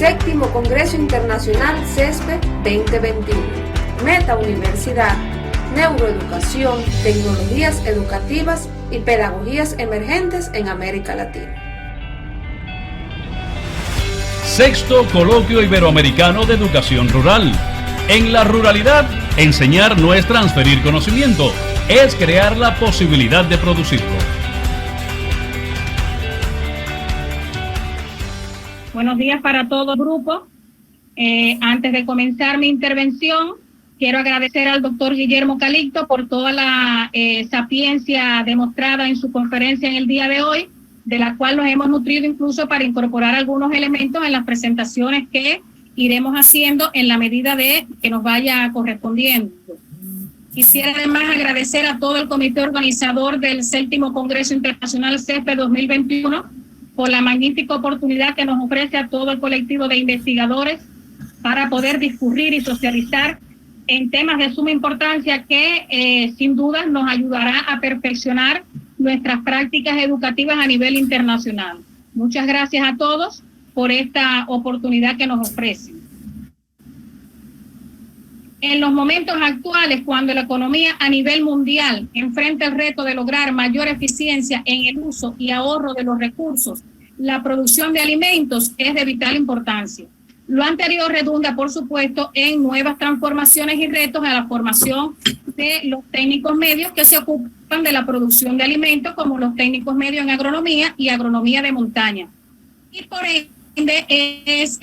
Séptimo Congreso Internacional CESPE 2021. Meta Universidad, Neuroeducación, Tecnologías Educativas y Pedagogías Emergentes en América Latina. Sexto Coloquio Iberoamericano de Educación Rural. En la ruralidad, enseñar no es transferir conocimiento, es crear la posibilidad de producirlo. Buenos días para todo el grupo. Antes de comenzar mi intervención, quiero agradecer al doctor Guillermo Calixto por toda la sapiencia demostrada en su conferencia en el día de hoy, de la cual nos hemos nutrido incluso para incorporar algunos elementos en las presentaciones que iremos haciendo en la medida de que nos vaya correspondiendo. Quisiera además agradecer a todo el comité organizador del Séptimo Congreso Internacional CESPE 2021 por la magnífica oportunidad que nos ofrece a todo el colectivo de investigadores para poder discurrir y socializar en temas de suma importancia que sin duda nos ayudará a perfeccionar nuestras prácticas educativas a nivel internacional. Muchas gracias a todos por esta oportunidad que nos ofrecen. En los momentos actuales, cuando la economía a nivel mundial enfrenta el reto de lograr mayor eficiencia en el uso y ahorro de los recursos, la producción de alimentos es de vital importancia. Lo anterior redunda, por supuesto, en nuevas transformaciones y retos a la formación de los técnicos medios que se ocupan de la producción de alimentos, como los técnicos medios en agronomía y agronomía de montaña. Y por ende es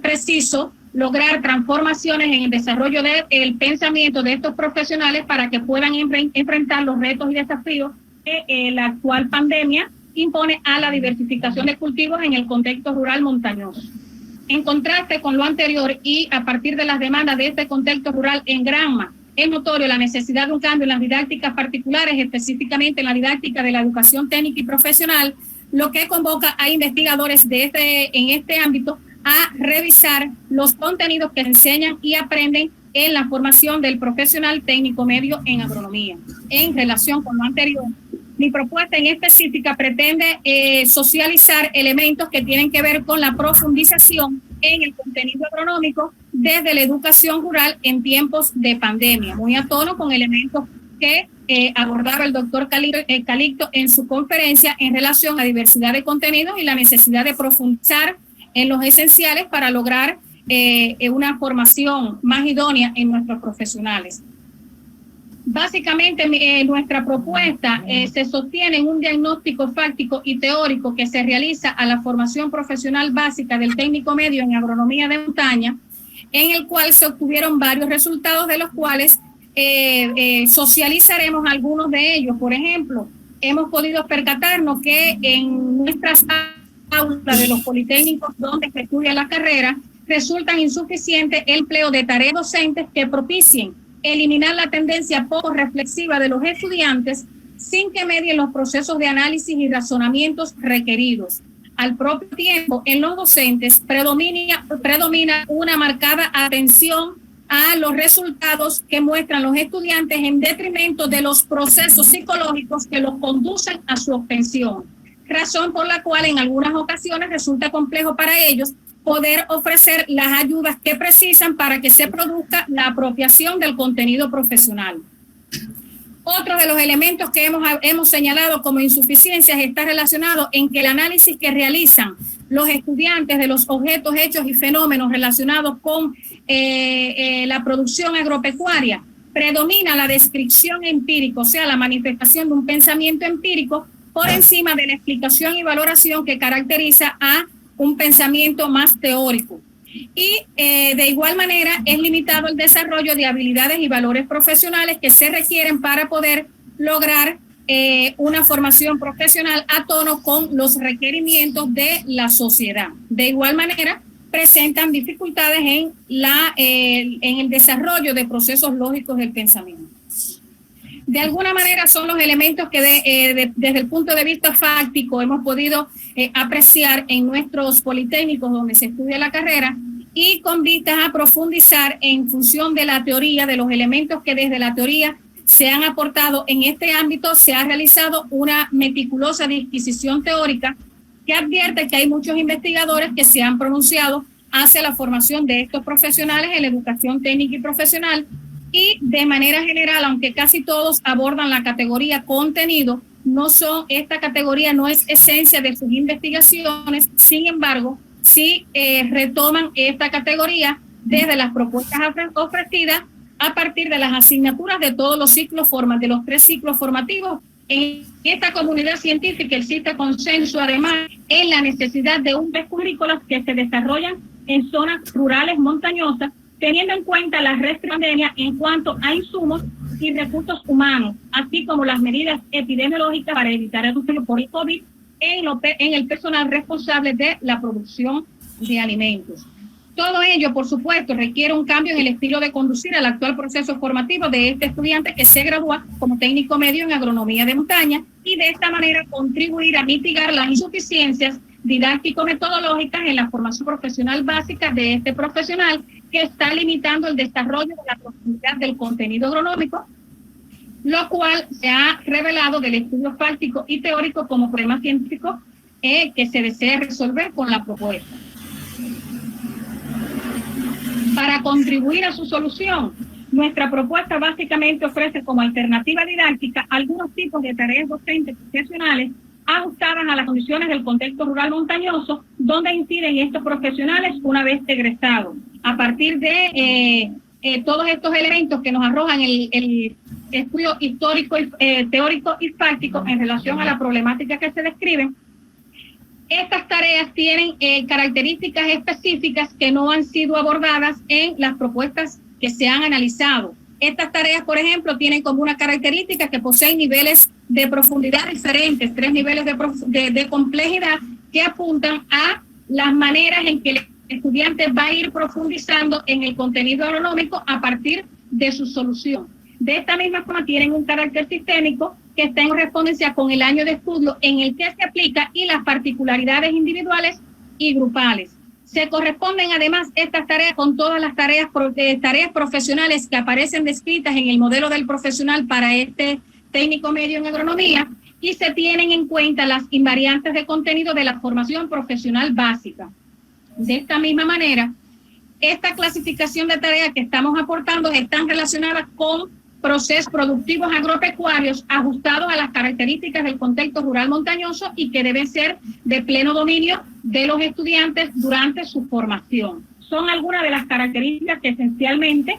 preciso lograr transformaciones en el desarrollo del pensamiento de estos profesionales para que puedan enfrentar los retos y desafíos que la actual pandemia impone a la diversificación de cultivos en el contexto rural montañoso. En contraste con lo anterior y a partir de las demandas de este contexto rural en Granma, es notorio la necesidad de un cambio en las didácticas particulares, específicamente en la didáctica de la educación técnica y profesional, lo que convoca a investigadores en este ámbito a revisar los contenidos que enseñan y aprenden en la formación del profesional técnico medio en agronomía. En relación con lo anterior, mi propuesta en específica pretende socializar elementos que tienen que ver con la profundización en el contenido agronómico desde la educación rural en tiempos de pandemia, muy a tono con elementos que abordaba el doctor Calixto en su conferencia en relación a diversidad de contenidos y la necesidad de profundizar en los esenciales para lograr una formación más idónea en nuestros profesionales. Básicamente, nuestra propuesta se sostiene en un diagnóstico fáctico y teórico que se realiza a la formación profesional básica del técnico medio en agronomía de montaña, en el cual se obtuvieron varios resultados, de los cuales socializaremos algunos de ellos. Por ejemplo, hemos podido percatarnos que en nuestras aulas de los politécnicos donde se estudia la carrera, resultan insuficientes el empleo de tareas docentes que propicien eliminar la tendencia poco reflexiva de los estudiantes sin que medien los procesos de análisis y razonamientos requeridos. Al propio tiempo, en los docentes predomina una marcada atención a los resultados que muestran los estudiantes en detrimento de los procesos psicológicos que los conducen a su obtención, razón por la cual en algunas ocasiones resulta complejo para ellos poder ofrecer las ayudas que precisan para que se produzca la apropiación del contenido profesional. Otro de los elementos que hemos señalado como insuficiencias está relacionado en que el análisis que realizan los estudiantes de los objetos, hechos y fenómenos relacionados con la producción agropecuaria predomina la descripción empírica, o sea, la manifestación de un pensamiento empírico por encima de la explicación y valoración que caracteriza a un pensamiento más teórico. Y de igual manera es limitado el desarrollo de habilidades y valores profesionales que se requieren para poder lograr una formación profesional a tono con los requerimientos de la sociedad. De igual manera presentan dificultades en el desarrollo de procesos lógicos del pensamiento. De alguna manera son los elementos que desde el punto de vista fáctico hemos podido apreciar en nuestros politécnicos donde se estudia la carrera, y con vistas a profundizar en función de la teoría, de los elementos que desde la teoría se han aportado en este ámbito. Se ha realizado una meticulosa disquisición teórica que advierte que hay muchos investigadores que se han pronunciado hacia la formación de estos profesionales en la educación técnica y profesional. Y de manera general, aunque casi todos abordan la categoría contenido, esta categoría no es esencia de sus investigaciones. Sin embargo, sí retoman esta categoría desde las propuestas ofrecidas a partir de las asignaturas de todos los ciclos de los 3 ciclos formativos. En esta comunidad científica existe consenso, además, en la necesidad de un currículos que se desarrollan en zonas rurales montañosas, teniendo en cuenta la restricciones en cuanto a insumos y recursos humanos, así como las medidas epidemiológicas para evitar el contagio por el COVID en el personal responsable de la producción de alimentos. Todo ello, por supuesto, requiere un cambio en el estilo de conducir el actual proceso formativo de este estudiante que se gradúa como técnico medio en agronomía de montaña y de esta manera contribuir a mitigar las insuficiencias didáctico-metodológicas en la formación profesional básica de este profesional, que está limitando el desarrollo de la profundidad del contenido agronómico, lo cual se ha revelado del estudio práctico y teórico como problema científico que se desea resolver con la propuesta. Para contribuir a su solución, nuestra propuesta básicamente ofrece como alternativa didáctica algunos tipos de tareas docentes profesionales ajustadas a las condiciones del contexto rural montañoso, donde inciden estos profesionales una vez egresados. A partir de todos estos elementos que nos arrojan el estudio histórico, teórico y práctico en relación a la problemática que se describen, estas tareas tienen características específicas que no han sido abordadas en las propuestas que se han analizado. Estas tareas, por ejemplo, tienen como una característica que poseen niveles de profundidad diferentes, 3 niveles de complejidad que apuntan a las maneras en que el estudiante va a ir profundizando en el contenido agronómico a partir de su solución. De esta misma forma tienen un carácter sistémico que está en correspondencia con el año de estudio en el que se aplica y las particularidades individuales y grupales. Se corresponden además estas tareas con todas las tareas profesionales que aparecen descritas en el modelo del profesional para este técnico medio en agronomía y se tienen en cuenta las invariantes de contenido de la formación profesional básica. De esta misma manera, esta clasificación de tareas que estamos aportando están relacionadas con procesos productivos agropecuarios ajustados a las características del contexto rural montañoso y que deben ser de pleno dominio de los estudiantes durante su formación. Son algunas de las características que esencialmente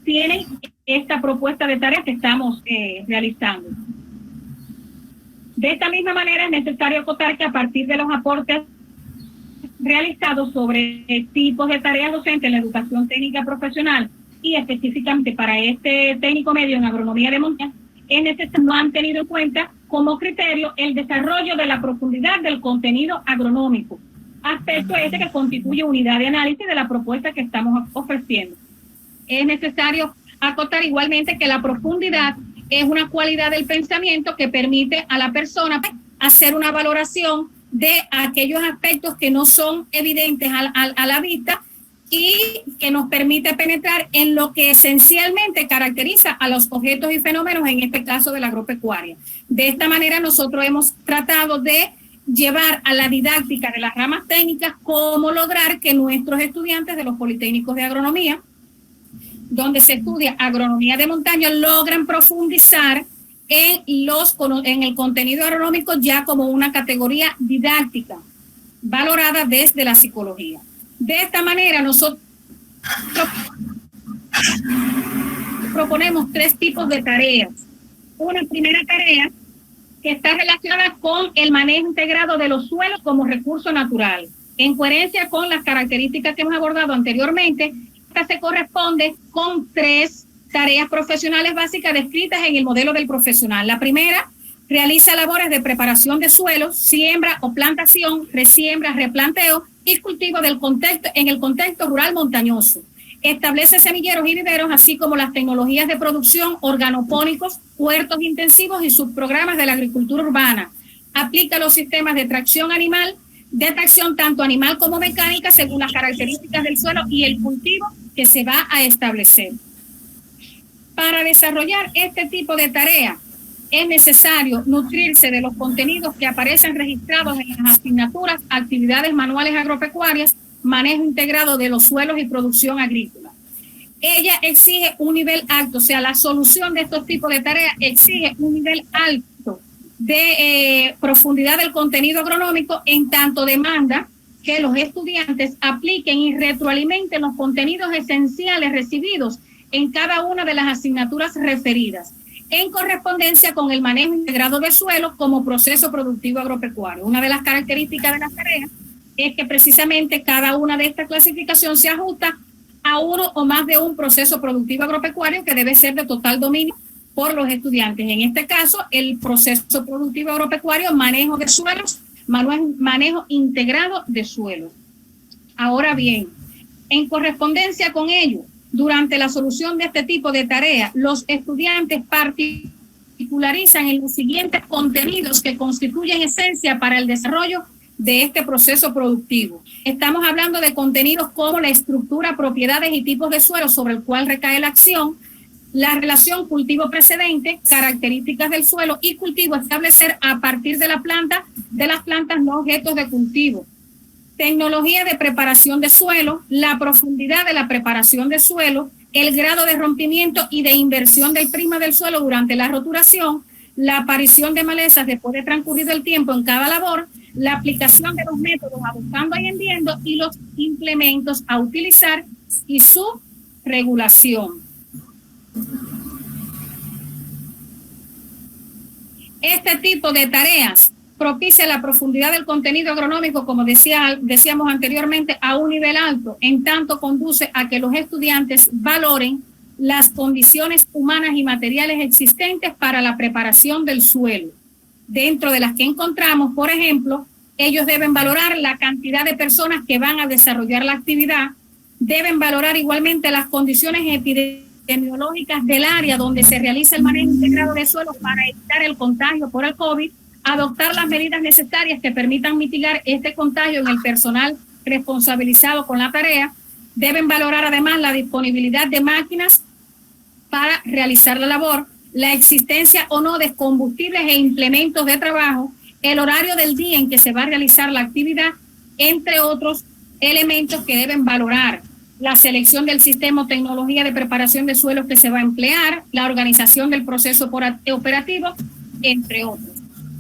tienen esta propuesta de tareas que estamos realizando. De esta misma manera es necesario acotar que a partir de los aportes realizados sobre tipos de tareas docentes en la educación técnica profesional y específicamente para este técnico medio en agronomía de montaña, no han tenido en cuenta como criterio el desarrollo de la profundidad del contenido agronómico, aspecto este que constituye unidad de análisis de la propuesta que estamos ofreciendo. Es necesario acotar igualmente que la profundidad es una cualidad del pensamiento que permite a la persona hacer una valoración de aquellos aspectos que no son evidentes a la vista y que nos permite penetrar en lo que esencialmente caracteriza a los objetos y fenómenos, en este caso de la agropecuaria. De esta manera nosotros hemos tratado de llevar a la didáctica de las ramas técnicas cómo lograr que nuestros estudiantes de los politécnicos de agronomía, donde se estudia agronomía de montaña, logran profundizar en el contenido agronómico ya como una categoría didáctica, valorada desde la psicología. De esta manera nosotros proponemos 3 tipos de tareas. Una primera tarea que está relacionada con el manejo integrado de los suelos como recurso natural. En coherencia con las características que hemos abordado anteriormente, esta se corresponde con 3 tareas profesionales básicas descritas en el modelo del profesional. La primera, realiza labores de preparación de suelos, siembra o plantación, resiembra, replanteo y cultivo en el contexto rural montañoso. Establece semilleros y viveros, así como las tecnologías de producción, organopónicos, huertos intensivos y subprogramas de la agricultura urbana. Aplica los sistemas de tracción animal, de tracción tanto animal como mecánica, según las características del suelo y el cultivo que se va a establecer. Para desarrollar este tipo de tarea, es necesario nutrirse de los contenidos que aparecen registrados en las asignaturas actividades manuales agropecuarias manejo integrado de los suelos y producción agrícola. Ella exige un nivel alto, o sea, la solución de estos tipos de tareas exige un nivel alto de profundidad del contenido agronómico, en tanto demanda que los estudiantes apliquen y retroalimenten los contenidos esenciales recibidos en cada una de las asignaturas referidas, en correspondencia con el manejo integrado de suelo como proceso productivo agropecuario. Una de las características de las tareas es que precisamente cada una de estas clasificaciones se ajusta a uno o más de un proceso productivo agropecuario que debe ser de total dominio por los estudiantes. En este caso, el proceso productivo agropecuario, manejo de suelos, manejo integrado de suelos. Ahora bien, en correspondencia con ello, durante la solución de este tipo de tareas, los estudiantes particularizan en los siguientes contenidos que constituyen esencia para el desarrollo de este proceso productivo. Estamos hablando de contenidos como la estructura, propiedades y tipos de suelo sobre el cual recae la acción, la relación cultivo precedente, características del suelo y cultivo establecer a partir de las plantas no objetos de cultivo. Tecnología de preparación de suelo, la profundidad de la preparación de suelo, el grado de rompimiento y de inversión del prisma del suelo durante la roturación, la aparición de malezas después de transcurrido el tiempo en cada labor, la aplicación de los métodos adoptando y hendiendo y los implementos a utilizar y su regulación. Este tipo de tareas propicia la profundidad del contenido agronómico, como decíamos anteriormente, a un nivel alto, en tanto conduce a que los estudiantes valoren las condiciones humanas y materiales existentes para la preparación del suelo, dentro de las que encontramos, por ejemplo, ellos deben valorar la cantidad de personas que van a desarrollar la actividad, deben valorar igualmente las condiciones epidemiológicas del área donde se realiza el manejo integrado de suelos para evitar el contagio por el COVID, adoptar las medidas necesarias que permitan mitigar este contagio en el personal responsabilizado con la tarea, deben valorar además la disponibilidad de máquinas para realizar la labor, la existencia o no de combustibles e implementos de trabajo, el horario del día en que se va a realizar la actividad, entre otros elementos que deben valorar. La selección del sistema o tecnología de preparación de suelos que se va a emplear, la organización del proceso operativo, entre otros.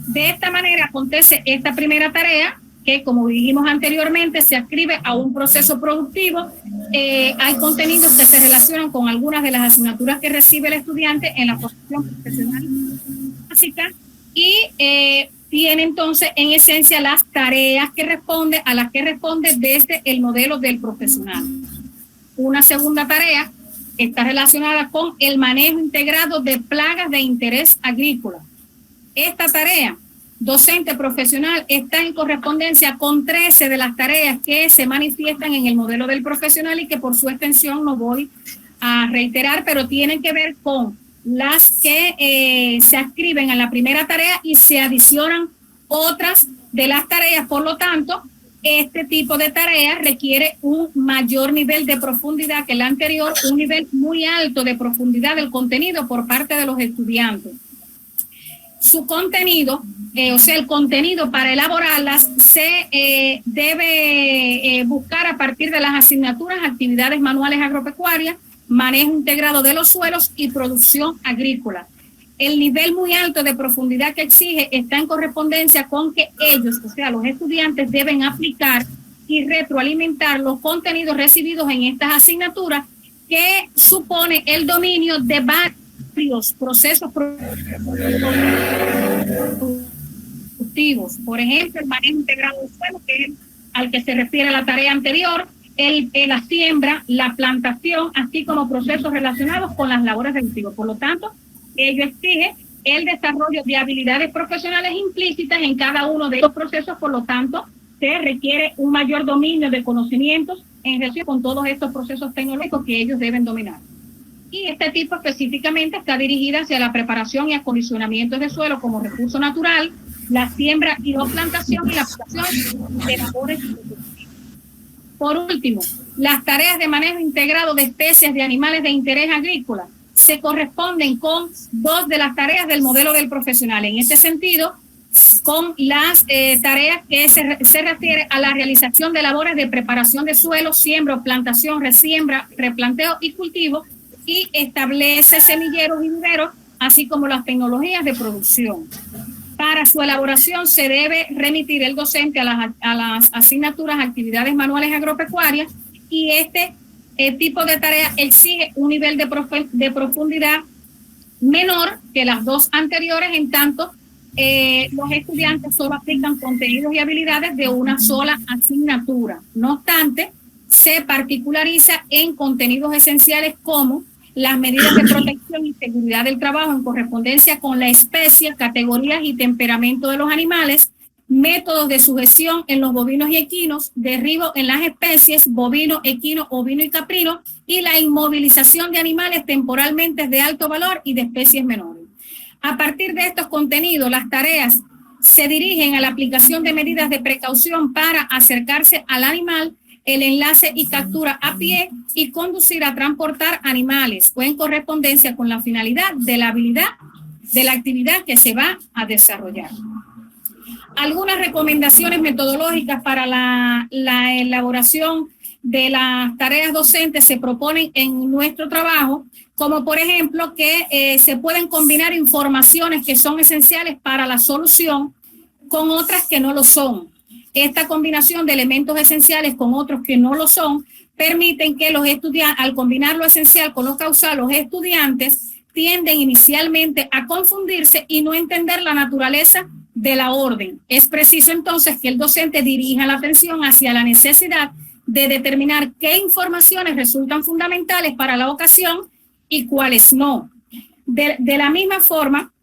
De esta manera acontece esta primera tarea, que como dijimos anteriormente, se adscribe a un proceso productivo. Hay contenidos que se relacionan con algunas de las asignaturas que recibe el estudiante en la formación profesional básica y tiene entonces en esencia las tareas a las que responde desde el modelo del profesional. Una segunda tarea está relacionada con el manejo integrado de plagas de interés agrícola. Esta tarea docente profesional está en correspondencia con 13 de las tareas que se manifiestan en el modelo del profesional y que por su extensión no voy a reiterar, pero tienen que ver con las que se adscriben a la primera tarea y se adicionan otras de las tareas. Por lo tanto, este tipo de tarea requiere un mayor nivel de profundidad que el anterior, un nivel muy alto de profundidad del contenido por parte de los estudiantes. Su contenido, o sea, el contenido para elaborarlas se debe buscar a partir de las asignaturas, actividades manuales agropecuarias, manejo integrado de los suelos y producción agrícola. El nivel muy alto de profundidad que exige está en correspondencia con que ellos, o sea, los estudiantes, deben aplicar y retroalimentar los contenidos recibidos en estas asignaturas, que supone el dominio de varios procesos productivos. Por ejemplo, el manejo integrado de suelo, que es al que se refiere la tarea anterior, la siembra, la plantación, así como procesos relacionados con las labores de cultivo. Por lo tanto, ello exige el desarrollo de habilidades profesionales implícitas en cada uno de estos procesos. Por lo tanto, se requiere un mayor dominio de conocimientos en relación con todos estos procesos tecnológicos que ellos deben dominar. Y este tipo específicamente está dirigida hacia la preparación y acondicionamiento de suelo como recurso natural, la siembra y o plantación y la aplicación de labores. Por último, las tareas de manejo integrado de especies de animales de interés agrícola se corresponden con 2 de las tareas del modelo del profesional. En este sentido, con las tareas que se refiere a la realización de labores de preparación de suelo, siembra, plantación, resiembra, replanteo y cultivo, y establece semilleros y viveros, así como las tecnologías de producción. Para su elaboración se debe remitir el docente a las asignaturas actividades manuales agropecuarias, y este tipo de tarea exige un nivel de profundidad menor que las dos anteriores, en tanto los estudiantes solo aplican contenidos y habilidades de una sola asignatura. No obstante, se particulariza en contenidos esenciales como las medidas de protección y seguridad del trabajo en correspondencia con la especie, categorías y temperamento de los animales, métodos de sujeción en los bovinos y equinos, derribo en las especies bovino, equino, ovino y caprino, y la inmovilización de animales temporalmente de alto valor y de especies menores. A partir de estos contenidos, las tareas se dirigen a la aplicación de medidas de precaución para acercarse al animal, el enlace y captura a pie y conducir a transportar animales, o en correspondencia con la finalidad de la habilidad de la actividad que se va a desarrollar. Algunas recomendaciones metodológicas para la elaboración de las tareas docentes se proponen en nuestro trabajo, como por ejemplo que se pueden combinar informaciones que son esenciales para la solución con otras que no lo son. Esta combinación de elementos esenciales con otros que no lo son permiten que los estudiantes, al combinar lo esencial con lo causal, los estudiantes tienden inicialmente a confundirse y no entender la naturaleza de la orden. Es preciso entonces que el docente dirija la atención hacia la necesidad de determinar qué informaciones resultan fundamentales para la ocasión y cuáles no. De la misma forma,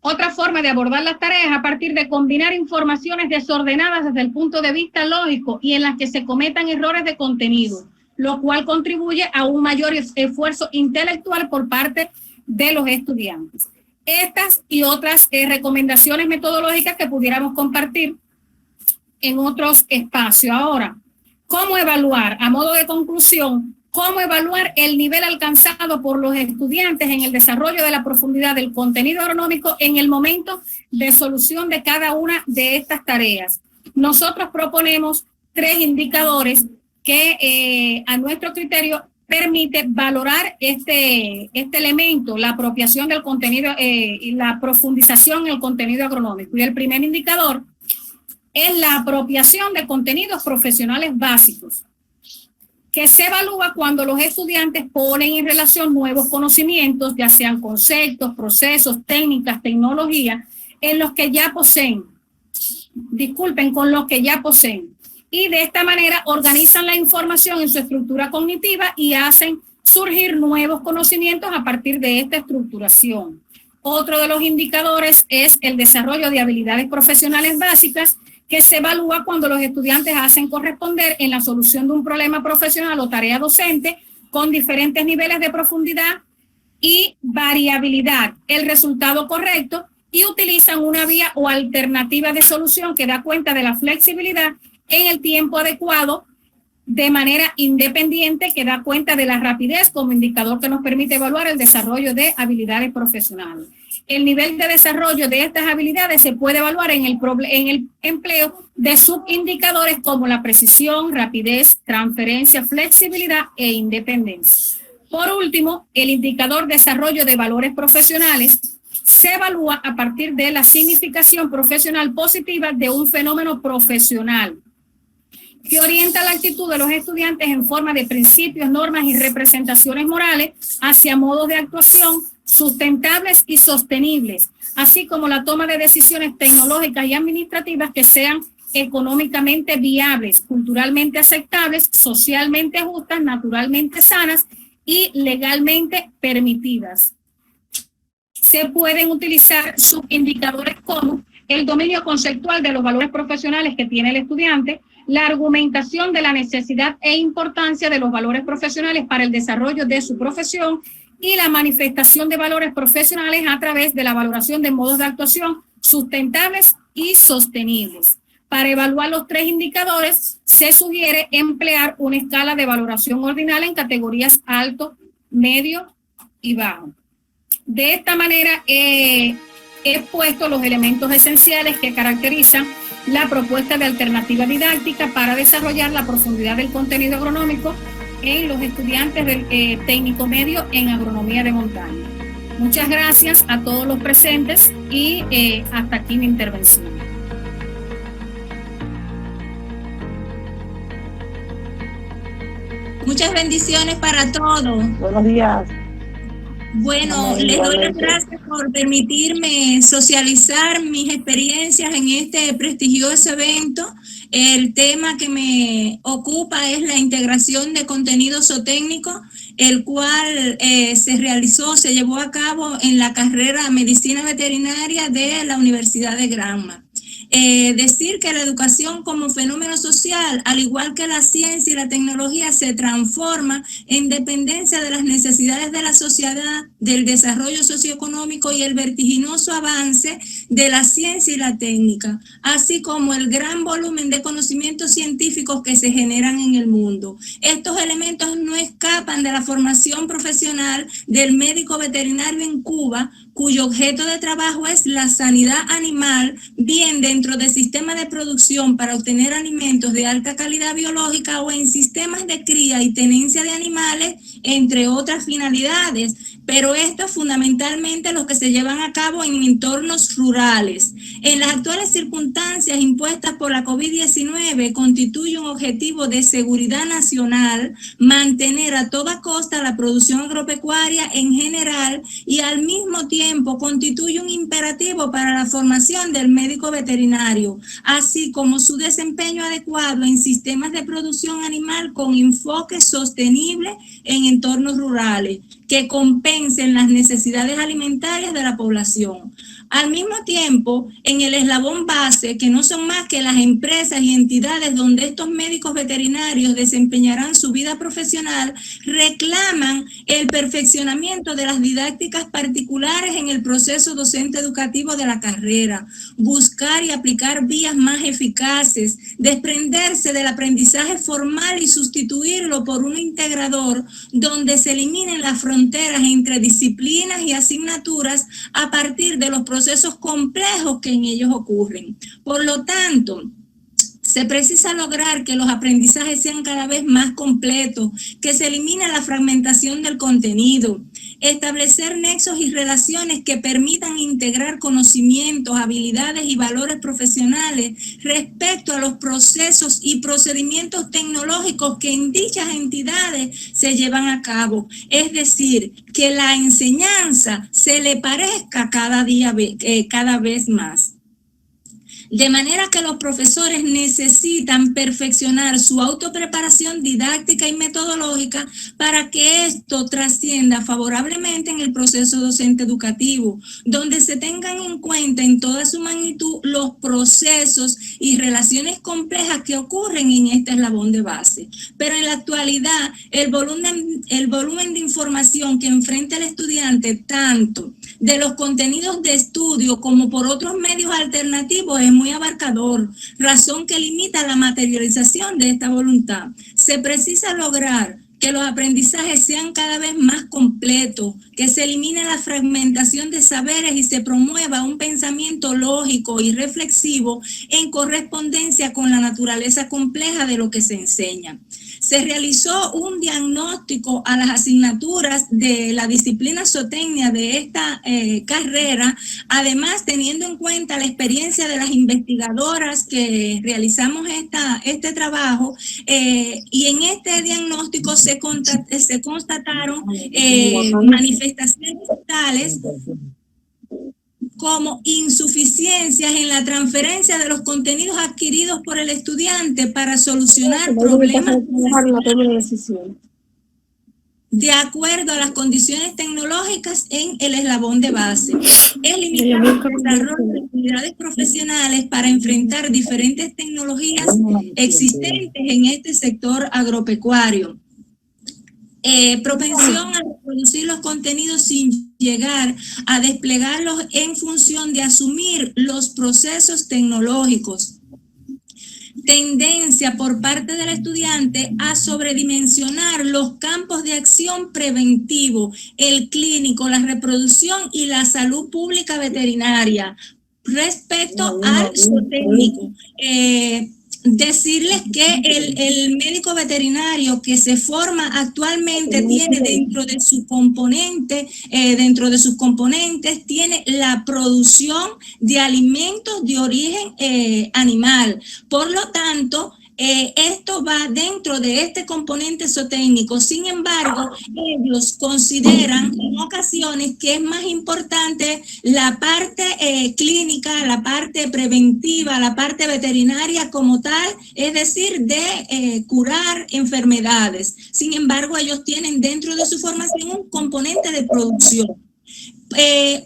otra forma de abordar las tareas a partir de combinar informaciones desordenadas desde el punto de vista lógico y en las que se cometan errores de contenido, lo cual contribuye a un mayor esfuerzo intelectual por parte de los estudiantes. Estas y otras recomendaciones metodológicas que pudiéramos compartir en otros espacios. Ahora, ¿cómo evaluar? A modo de conclusión, ¿cómo evaluar el nivel alcanzado por los estudiantes en el desarrollo de la profundidad del contenido agronómico en el momento de solución de cada una de estas tareas? Nosotros proponemos 3 indicadores que a nuestro criterio permite valorar este elemento, la apropiación del contenido y la profundización en el contenido agronómico. Y el primer indicador es la apropiación de contenidos profesionales básicos, que se evalúa cuando los estudiantes ponen en relación nuevos conocimientos, ya sean conceptos, procesos, técnicas, tecnologías, en los que ya poseen, con los que ya poseen. Y de esta manera organizan la información en su estructura cognitiva y hacen surgir nuevos conocimientos a partir de esta estructuración. Otro de los indicadores es el desarrollo de habilidades profesionales básicas, que se evalúa cuando los estudiantes hacen corresponder en la solución de un problema profesional o tarea docente con diferentes niveles de profundidad y variabilidad el resultado correcto, y utilizan una vía o alternativa de solución que da cuenta de la flexibilidad en el tiempo adecuado de manera independiente, que da cuenta de la rapidez como indicador que nos permite evaluar el desarrollo de habilidades profesionales. El nivel de desarrollo de estas habilidades se puede evaluar en el empleo de subindicadores como la precisión, rapidez, transferencia, flexibilidad e independencia. Por último, el indicador desarrollo de valores profesionales se evalúa a partir de la significación profesional positiva de un fenómeno profesional, que orienta la actitud de los estudiantes en forma de principios, normas y representaciones morales hacia modos de actuación sustentables y sostenibles, así como la toma de decisiones tecnológicas y administrativas que sean económicamente viables, culturalmente aceptables, socialmente justas, naturalmente sanas y legalmente permitidas. Se pueden utilizar subindicadores como el dominio conceptual de los valores profesionales que tiene el estudiante, la argumentación de la necesidad e importancia de los valores profesionales para el desarrollo de su profesión y la manifestación de valores profesionales a través de la valoración de modos de actuación sustentables y sostenibles. Para evaluar los 3 indicadores, se sugiere emplear una escala de valoración ordinal en categorías alto, medio y bajo. De esta manera, he puesto los elementos esenciales que caracterizan la propuesta de alternativa didáctica para desarrollar la profundidad del contenido agronómico en los estudiantes del técnico medio en agronomía de montaña. Muchas gracias a todos los presentes y hasta aquí mi intervención. Muchas bendiciones para todos. Buenos días. Bueno, les doy las gracias por permitirme socializar mis experiencias en este prestigioso evento. El tema que me ocupa es la integración de contenido zootécnico, el cual se llevó a cabo en la carrera Medicina Veterinaria de la Universidad de Granma. Decir que la educación como fenómeno social, al igual que la ciencia y la tecnología, se transforma en dependencia de las necesidades de la sociedad, del desarrollo socioeconómico y el vertiginoso avance de la ciencia y la técnica, así como el gran volumen de conocimientos científicos que se generan en el mundo. Estos elementos no escapan de la formación profesional del médico veterinario en Cuba, cuyo objeto de trabajo es la sanidad animal, bien dentro de sistemas de producción para obtener alimentos de alta calidad biológica o en sistemas de cría y tenencia de animales, entre otras finalidades. Pero esto es fundamentalmente lo que se llevan a cabo en entornos rurales. En las actuales circunstancias impuestas por la COVID-19, constituye un objetivo de seguridad nacional mantener a toda costa la producción agropecuaria en general y al mismo tiempo constituye un imperativo para la formación del médico veterinario, así como su desempeño adecuado en sistemas de producción animal con enfoque sostenible en entornos rurales, que compensen las necesidades alimentarias de la población. Al mismo tiempo, en el eslabón base, que no son más que las empresas y entidades donde estos médicos veterinarios desempeñarán su vida profesional, reclaman el perfeccionamiento de las didácticas particulares en el proceso docente educativo de la carrera, buscar y aplicar vías más eficaces, desprenderse del aprendizaje formal y sustituirlo por uno integrador donde se eliminen las fronteras entre disciplinas y asignaturas a partir de los procesos complejos que en ellos ocurren. Por lo tanto, se precisa lograr que los aprendizajes sean cada vez más completos, que se elimine la fragmentación del contenido, establecer nexos y relaciones que permitan integrar conocimientos, habilidades y valores profesionales respecto a los procesos y procedimientos tecnológicos que en dichas entidades se llevan a cabo. Es decir, que la enseñanza se le parezca cada vez más. De manera que los profesores necesitan perfeccionar su autopreparación didáctica y metodológica para que esto trascienda favorablemente en el proceso docente educativo, donde se tengan en cuenta en toda su magnitud los procesos y relaciones complejas que ocurren en este eslabón de base. Pero en la actualidad, el volumen de información que enfrenta el estudiante, tanto de los contenidos de estudio como por otros medios alternativos, es muy abarcador, razón que limita la materialización de esta voluntad. Se precisa lograr que los aprendizajes sean cada vez más completos, que se elimine la fragmentación de saberes y se promueva un pensamiento lógico y reflexivo en correspondencia con la naturaleza compleja de lo que se enseña. Se realizó un diagnóstico a las asignaturas de la disciplina zootecnia de esta carrera, además teniendo en cuenta la experiencia de las investigadoras que realizamos este trabajo, y en este diagnóstico se constataron manifestaciones tales como insuficiencias en la transferencia de los contenidos adquiridos por el estudiante para solucionar problemas de acuerdo a las condiciones tecnológicas en el eslabón de base. Es limitar el desarrollo de habilidades profesionales para enfrentar diferentes tecnologías existentes en este sector agropecuario. Propensión a reproducir los contenidos sin llegar a desplegarlos en función de asumir los procesos tecnológicos. tendencia por parte del estudiante a sobredimensionar los campos de acción preventivo, el clínico, la reproducción y la salud pública veterinaria respecto al zootécnico. Decirles que el médico veterinario que se forma actualmente tiene dentro de sus componentes, tiene la producción de alimentos de origen animal. Por lo tanto, esto va dentro de este componente zootécnico. Sin embargo, ellos consideran en ocasiones que es más importante la parte clínica, la parte preventiva, la parte veterinaria como tal, es decir, de curar enfermedades. Sin embargo, ellos tienen dentro de su formación un componente de producción.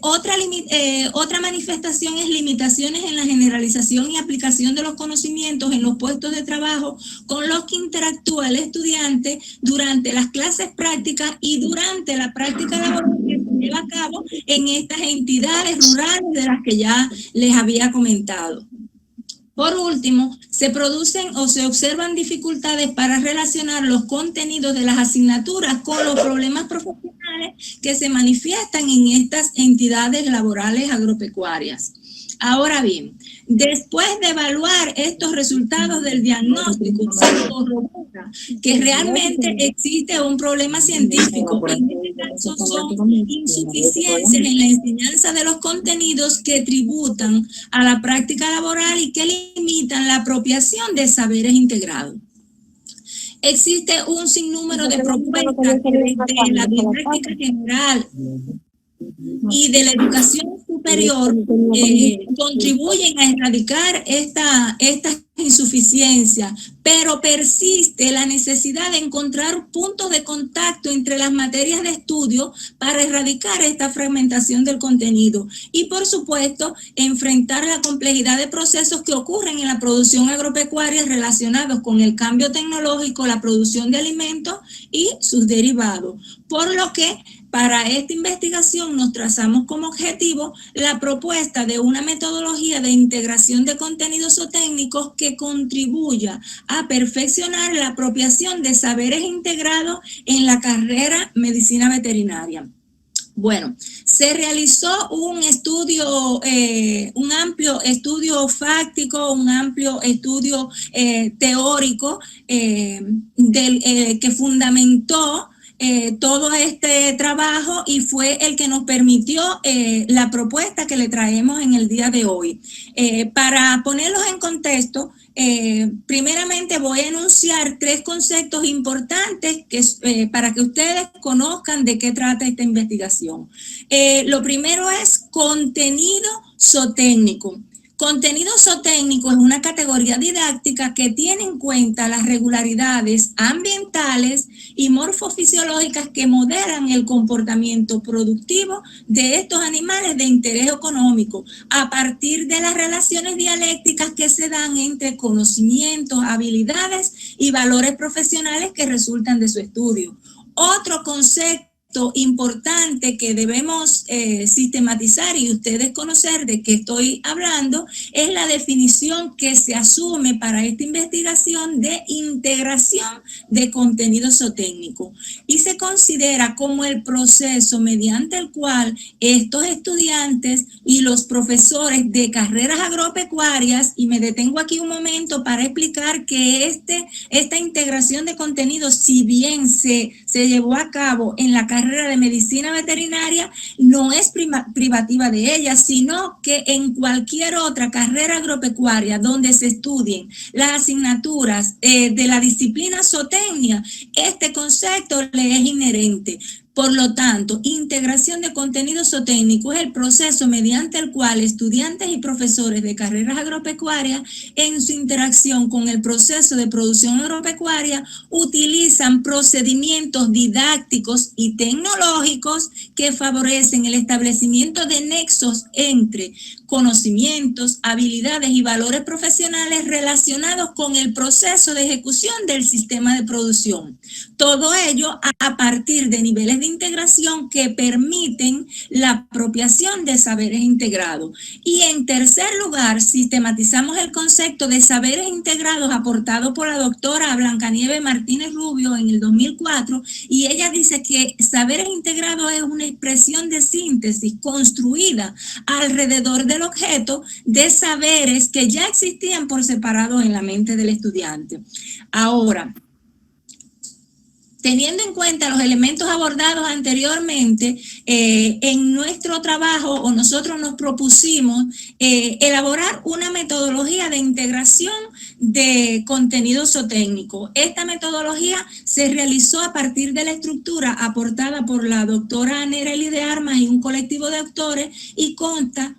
Otra manifestación es limitaciones en la generalización y aplicación de los conocimientos en los puestos de trabajo con los que interactúa el estudiante durante las clases prácticas y durante la práctica laboral que se lleva a cabo en estas entidades rurales de las que ya les había comentado. Por último, se producen o se observan dificultades para relacionar los contenidos de las asignaturas con los problemas profesionales que se manifiestan en estas entidades laborales agropecuarias. Ahora bien, después de evaluar estos resultados del diagnóstico, se corrobora que realmente existe un problema científico. En este caso son insuficiencias en la enseñanza de los contenidos que tributan a la práctica laboral y que limitan la apropiación de saberes integrados. Existe un sinnúmero de propuestas que desde la didáctica general y de la educación superior contribuyen a erradicar esta insuficiencia, pero persiste la necesidad de encontrar puntos de contacto entre las materias de estudio para erradicar esta fragmentación del contenido y, por supuesto, enfrentar la complejidad de procesos que ocurren en la producción agropecuaria relacionados con el cambio tecnológico, la producción de alimentos y sus derivados. Por lo que para esta investigación nos trazamos como objetivo la propuesta de una metodología de integración de contenidos zootécnicos que contribuya a perfeccionar la apropiación de saberes integrados en la carrera medicina veterinaria. Bueno, se realizó un estudio, un amplio estudio fáctico, un amplio estudio teórico que fundamentó todo este trabajo y fue el que nos permitió la propuesta que le traemos en el día de hoy. Para ponerlos en contexto, primeramente voy a enunciar 3 conceptos importantes para que ustedes conozcan de qué trata esta investigación. Lo primero es contenido zootécnico. Contenido zootécnico es una categoría didáctica que tiene en cuenta las regularidades ambientales y morfofisiológicas que modelan el comportamiento productivo de estos animales de interés económico a partir de las relaciones dialécticas que se dan entre conocimientos, habilidades y valores profesionales que resultan de su estudio. Otro concepto importante que debemos sistematizar y ustedes conocer de qué estoy hablando es la definición que se asume para esta investigación de integración de contenido zootécnico y se considera como el proceso mediante el cual estos estudiantes y los profesores de carreras agropecuarias, y me detengo aquí un momento para explicar que esta integración de contenido, si bien se llevó a cabo en la carrera de medicina veterinaria, no es privativa de ella, sino que en cualquier otra carrera agropecuaria donde se estudien las asignaturas de la disciplina zootecnia, este concepto le es inherente. Por lo tanto, integración de contenido zootécnico es el proceso mediante el cual estudiantes y profesores de carreras agropecuarias, en su interacción con el proceso de producción agropecuaria, utilizan procedimientos didácticos y tecnológicos que favorecen el establecimiento de nexos entre conocimientos, habilidades y valores profesionales relacionados con el proceso de ejecución del sistema de producción. Todo ello a partir de niveles de integración que permiten la apropiación de saberes integrados. Y en tercer lugar, sistematizamos el concepto de saberes integrados aportado por la doctora Blancanieves Martínez Rubio en el 2004, y ella dice que saberes integrados es una expresión de síntesis construida alrededor del objeto de saberes que ya existían por separado en la mente del estudiante. Ahora, teniendo en cuenta los elementos abordados anteriormente, en nuestro trabajo o nosotros nos propusimos elaborar una metodología de integración de contenido zootécnico. Esta metodología se realizó a partir de la estructura aportada por la doctora Nerely de Armas y un colectivo de autores y consta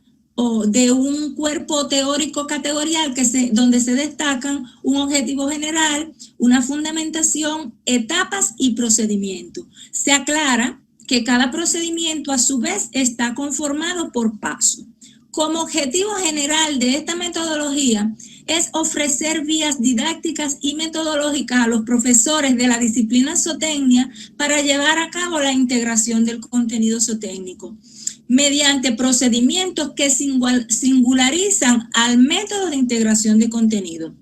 de un cuerpo teórico categorial donde se destacan un objetivo general, una fundamentación, etapas y procedimientos. Se aclara que cada procedimiento a su vez está conformado por pasos. Como objetivo general de esta metodología es ofrecer vías didácticas y metodológicas a los profesores de la disciplina zootecnia para llevar a cabo la integración del contenido zootécnico mediante procedimientos que singularizan al método de integración de contenido.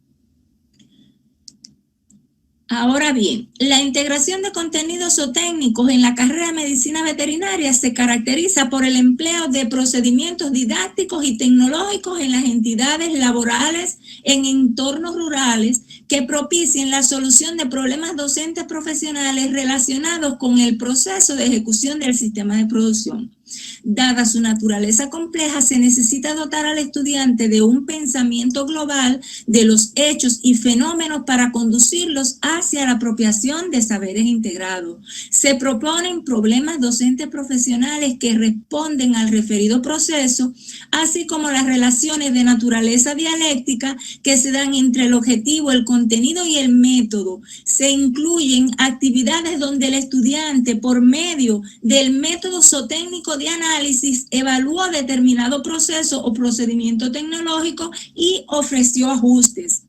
Ahora bien, la integración de contenidos zootécnicos en la carrera de medicina veterinaria se caracteriza por el empleo de procedimientos didácticos y tecnológicos en las entidades laborales en entornos rurales que propicien la solución de problemas docentes profesionales relacionados con el proceso de ejecución del sistema de producción. Dada su naturaleza compleja, se necesita dotar al estudiante de un pensamiento global de los hechos y fenómenos para conducirlos hacia la apropiación de saberes integrados. Se proponen problemas docentes profesionales que responden al referido proceso, así como las relaciones de naturaleza dialéctica que se dan entre el objetivo, el contenido y el método. Se incluyen actividades donde el estudiante, por medio del método zootécnico de análisis, evaluó determinado proceso o procedimiento tecnológico y ofreció ajustes.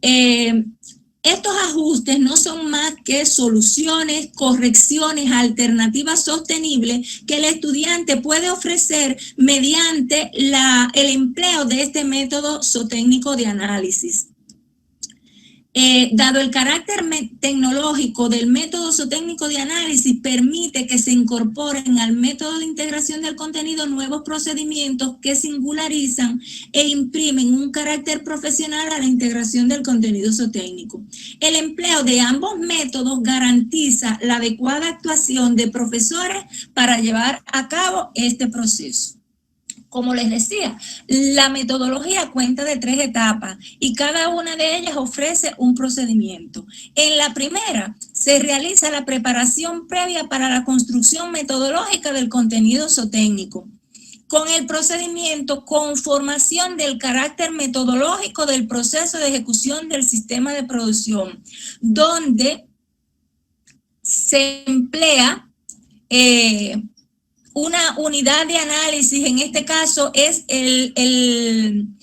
Estos ajustes no son más que soluciones, correcciones, alternativas sostenibles que el estudiante puede ofrecer mediante el empleo de este método zootécnico de análisis. Dado el carácter tecnológico del método zootécnico de análisis, permite que se incorporen al método de integración del contenido nuevos procedimientos que singularizan e imprimen un carácter profesional a la integración del contenido zootécnico. El empleo de ambos métodos garantiza la adecuada actuación de profesores para llevar a cabo este proceso. Como les decía, la metodología cuenta de 3 etapas y cada una de ellas ofrece un procedimiento. En la primera se realiza la preparación previa para la construcción metodológica del contenido zootécnico, con el procedimiento conformación del carácter metodológico del proceso de ejecución del sistema de producción, donde se emplea una unidad de análisis. En este caso es el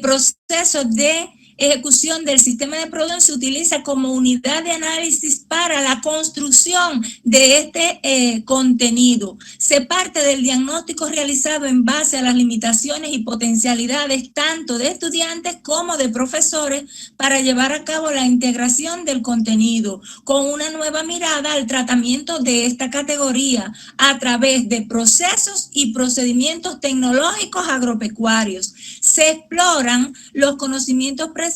proceso de ejecución del sistema de producción se utiliza como unidad de análisis para la construcción de este contenido. Se parte del diagnóstico realizado en base a las limitaciones y potencialidades tanto de estudiantes como de profesores para llevar a cabo la integración del contenido con una nueva mirada al tratamiento de esta categoría a través de procesos y procedimientos tecnológicos agropecuarios. Se exploran los conocimientos precedentes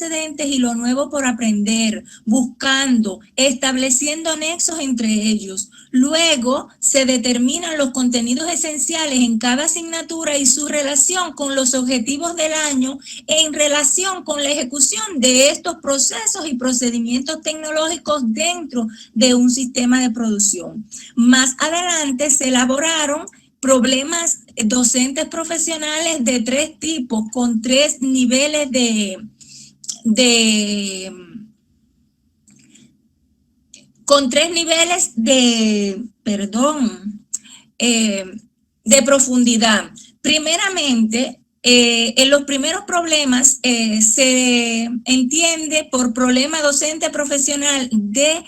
y lo nuevo por aprender, buscando, estableciendo nexos entre ellos. Luego se determinan los contenidos esenciales en cada asignatura y su relación con los objetivos del año en relación con la ejecución de estos procesos y procedimientos tecnológicos dentro de un sistema de producción. Más adelante se elaboraron problemas docentes profesionales de 3 tipos, con 3 niveles de profundidad. Primeramente, En los primeros problemas se entiende por problema docente profesional de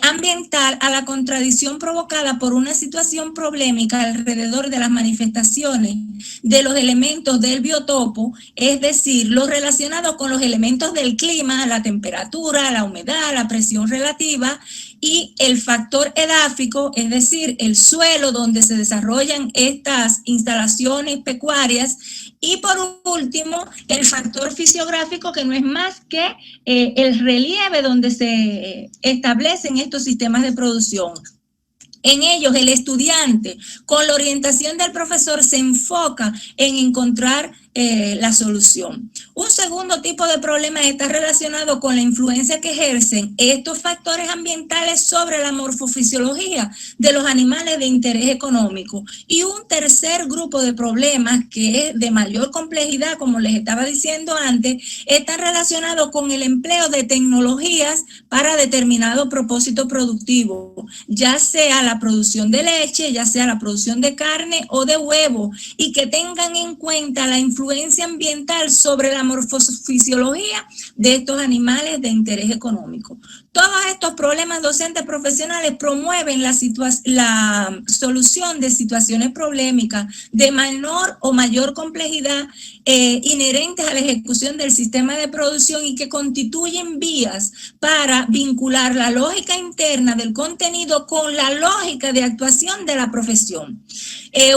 ambiental a la contradicción provocada por una situación problemática alrededor de las manifestaciones de los elementos del biotopo, es decir, los relacionados con los elementos del clima, la temperatura, la humedad, la presión relativa y el factor edáfico, es decir, el suelo donde se desarrollan estas instalaciones pecuarias. Y por último, el factor fisiográfico, que no es más que el relieve donde se establecen estos sistemas de producción. En ellos, el estudiante, con la orientación del profesor, se enfoca en encontrar la solución. Un segundo tipo de problema está relacionado con la influencia que ejercen estos factores ambientales sobre la morfofisiología de los animales de interés económico. Y un tercer grupo de problemas, que es de mayor complejidad, como les estaba diciendo antes, están relacionados con el empleo de tecnologías para determinado propósito productivo, ya sea la producción de leche, ya sea la producción de carne o de huevo, y que tengan en cuenta la influencia ambiental sobre la morfofisiología de estos animales de interés económico. Todos estos problemas docentes profesionales promueven la solución de situaciones problemáticas de menor o mayor complejidad inherentes a la ejecución del sistema de producción y que constituyen vías para vincular la lógica interna del contenido con la lógica de actuación de la profesión.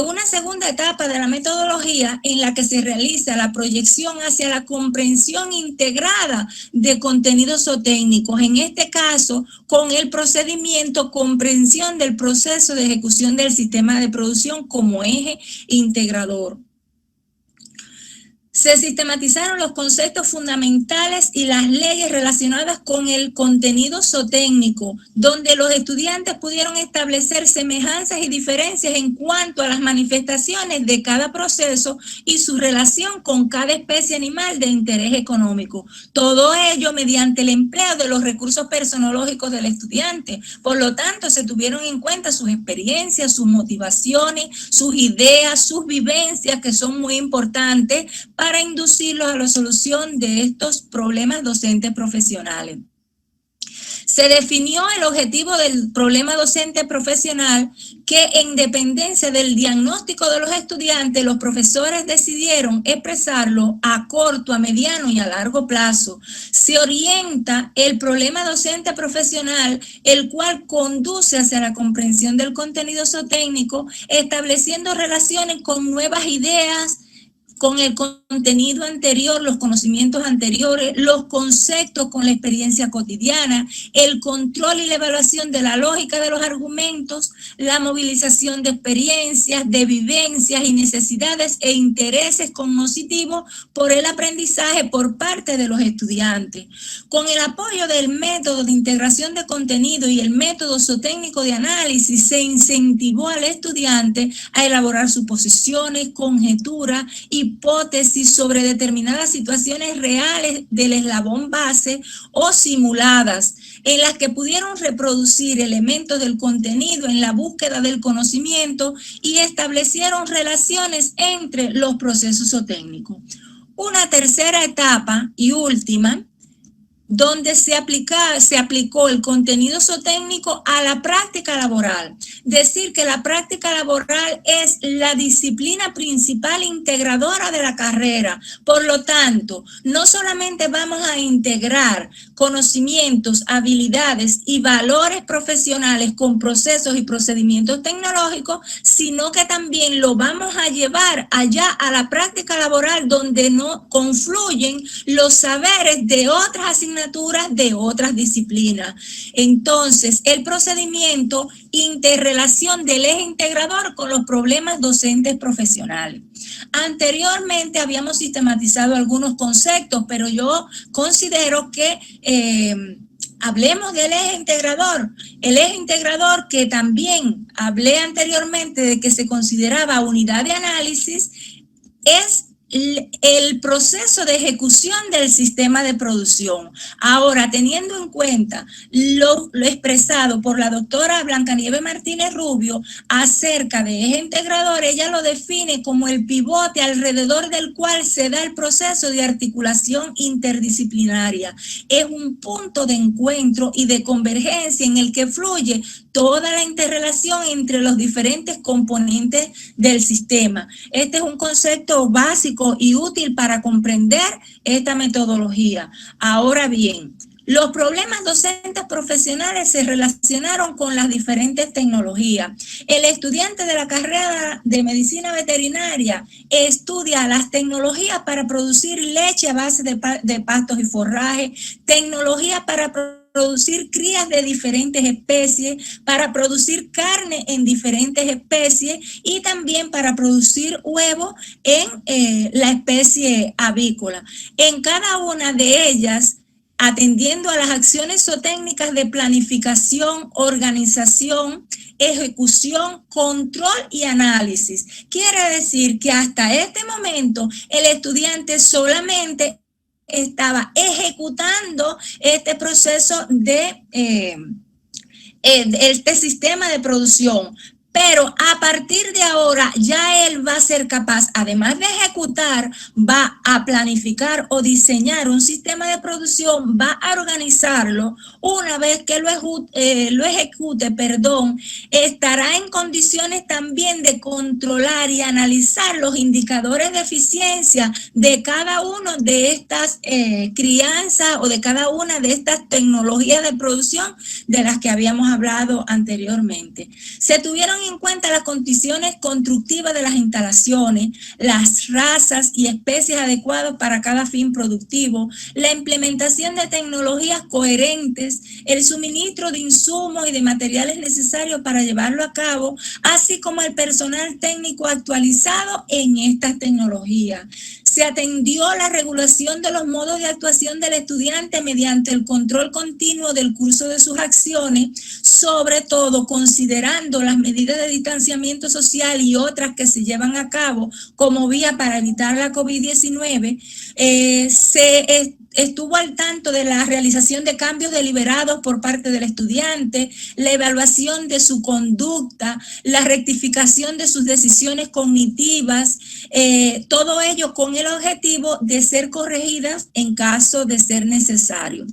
Una segunda etapa de la metodología en la que se realiza la proyección hacia la comprensión integrada de contenidos zootécnicos, en este caso con el procedimiento comprensión del proceso de ejecución del sistema de producción como eje integrador. Se sistematizaron los conceptos fundamentales y las leyes relacionadas con el contenido zootécnico, donde los estudiantes pudieron establecer semejanzas y diferencias en cuanto a las manifestaciones de cada proceso y su relación con cada especie animal de interés económico. Todo ello mediante el empleo de los recursos personológicos del estudiante. Por lo tanto, se tuvieron en cuenta sus experiencias, sus motivaciones, sus ideas, sus vivencias, que son muy importantes para inducirlos a la solución de estos problemas docentes profesionales. Se definió el objetivo del problema docente profesional que, en dependencia del diagnóstico de los estudiantes, los profesores decidieron expresarlo a corto, a mediano y a largo plazo. Se orienta el problema docente profesional, el cual conduce hacia la comprensión del contenido zootécnico, estableciendo relaciones con nuevas ideas, con el contenido anterior, los conocimientos anteriores, los conceptos con la experiencia cotidiana, el control y la evaluación de la lógica de los argumentos, la movilización de experiencias, de vivencias y necesidades e intereses cognitivos por el aprendizaje por parte de los estudiantes. Con el apoyo del método de integración de contenido y el método zootécnico de análisis, se incentivó al estudiante a elaborar suposiciones, conjeturas, hipótesis sobre determinadas situaciones reales del eslabón base o simuladas, en las que pudieron reproducir elementos del contenido en la búsqueda del conocimiento y establecieron relaciones entre los procesos zootécnicos. Una tercera etapa y última, donde se aplicó el contenido zootécnico a la práctica laboral. Decir que la práctica laboral es la disciplina principal integradora de la carrera. Por lo tanto, no solamente vamos a integrar conocimientos, habilidades y valores profesionales con procesos y procedimientos tecnológicos, sino que también lo vamos a llevar allá a la práctica laboral, donde no confluyen los saberes de otras asignaturas, de otras disciplinas. Entonces, el procedimiento, interrelación del eje integrador con los problemas docentes profesionales. Anteriormente habíamos sistematizado algunos conceptos, pero yo considero que hablemos del eje integrador. El eje integrador, que también hablé anteriormente de que se consideraba unidad de análisis, es el proceso de ejecución del sistema de producción. Ahora, teniendo en cuenta lo expresado por la doctora Blancanieves Martínez Rubio acerca de eje integrador, ella lo define como el pivote alrededor del cual se da el proceso de articulación interdisciplinaria. Es un punto de encuentro y de convergencia en el que fluye toda la interrelación entre los diferentes componentes del sistema. Este es un concepto básico y útil para comprender esta metodología. Ahora bien, los problemas docentes profesionales se relacionaron con las diferentes tecnologías. El estudiante de la carrera de medicina veterinaria estudia las tecnologías para producir leche a base de pastos y forraje, tecnología para producir crías de diferentes especies, para producir carne en diferentes especies y también para producir huevos en la especie avícola. En cada una de ellas, atendiendo a las acciones zootécnicas de planificación, organización, ejecución, control y análisis. Quiere decir que hasta este momento el estudiante solamente estaba ejecutando este proceso de este sistema de producción. Pero a partir de ahora ya él va a ser capaz, además de ejecutar, va a planificar o diseñar un sistema de producción, va a organizarlo. Una vez que lo ejecute, estará en condiciones también de controlar y analizar los indicadores de eficiencia de cada una de estas crianzas o de cada una de estas tecnologías de producción de las que habíamos hablado anteriormente. Se tuvieron en cuenta las condiciones constructivas de las instalaciones, las razas y especies adecuadas para cada fin productivo, la implementación de tecnologías coherentes, el suministro de insumos y de materiales necesarios para llevarlo a cabo, así como el personal técnico actualizado en estas tecnologías. Se atendió la regulación de los modos de actuación del estudiante mediante el control continuo del curso de sus acciones, sobre todo considerando las medidas de distanciamiento social y otras que se llevan a cabo como vía para evitar la COVID-19. Se estuvo al tanto de la realización de cambios deliberados por parte del estudiante, la evaluación de su conducta, la rectificación de sus decisiones cognitivas, todo ello con el objetivo de ser corregidas en caso de ser necesario.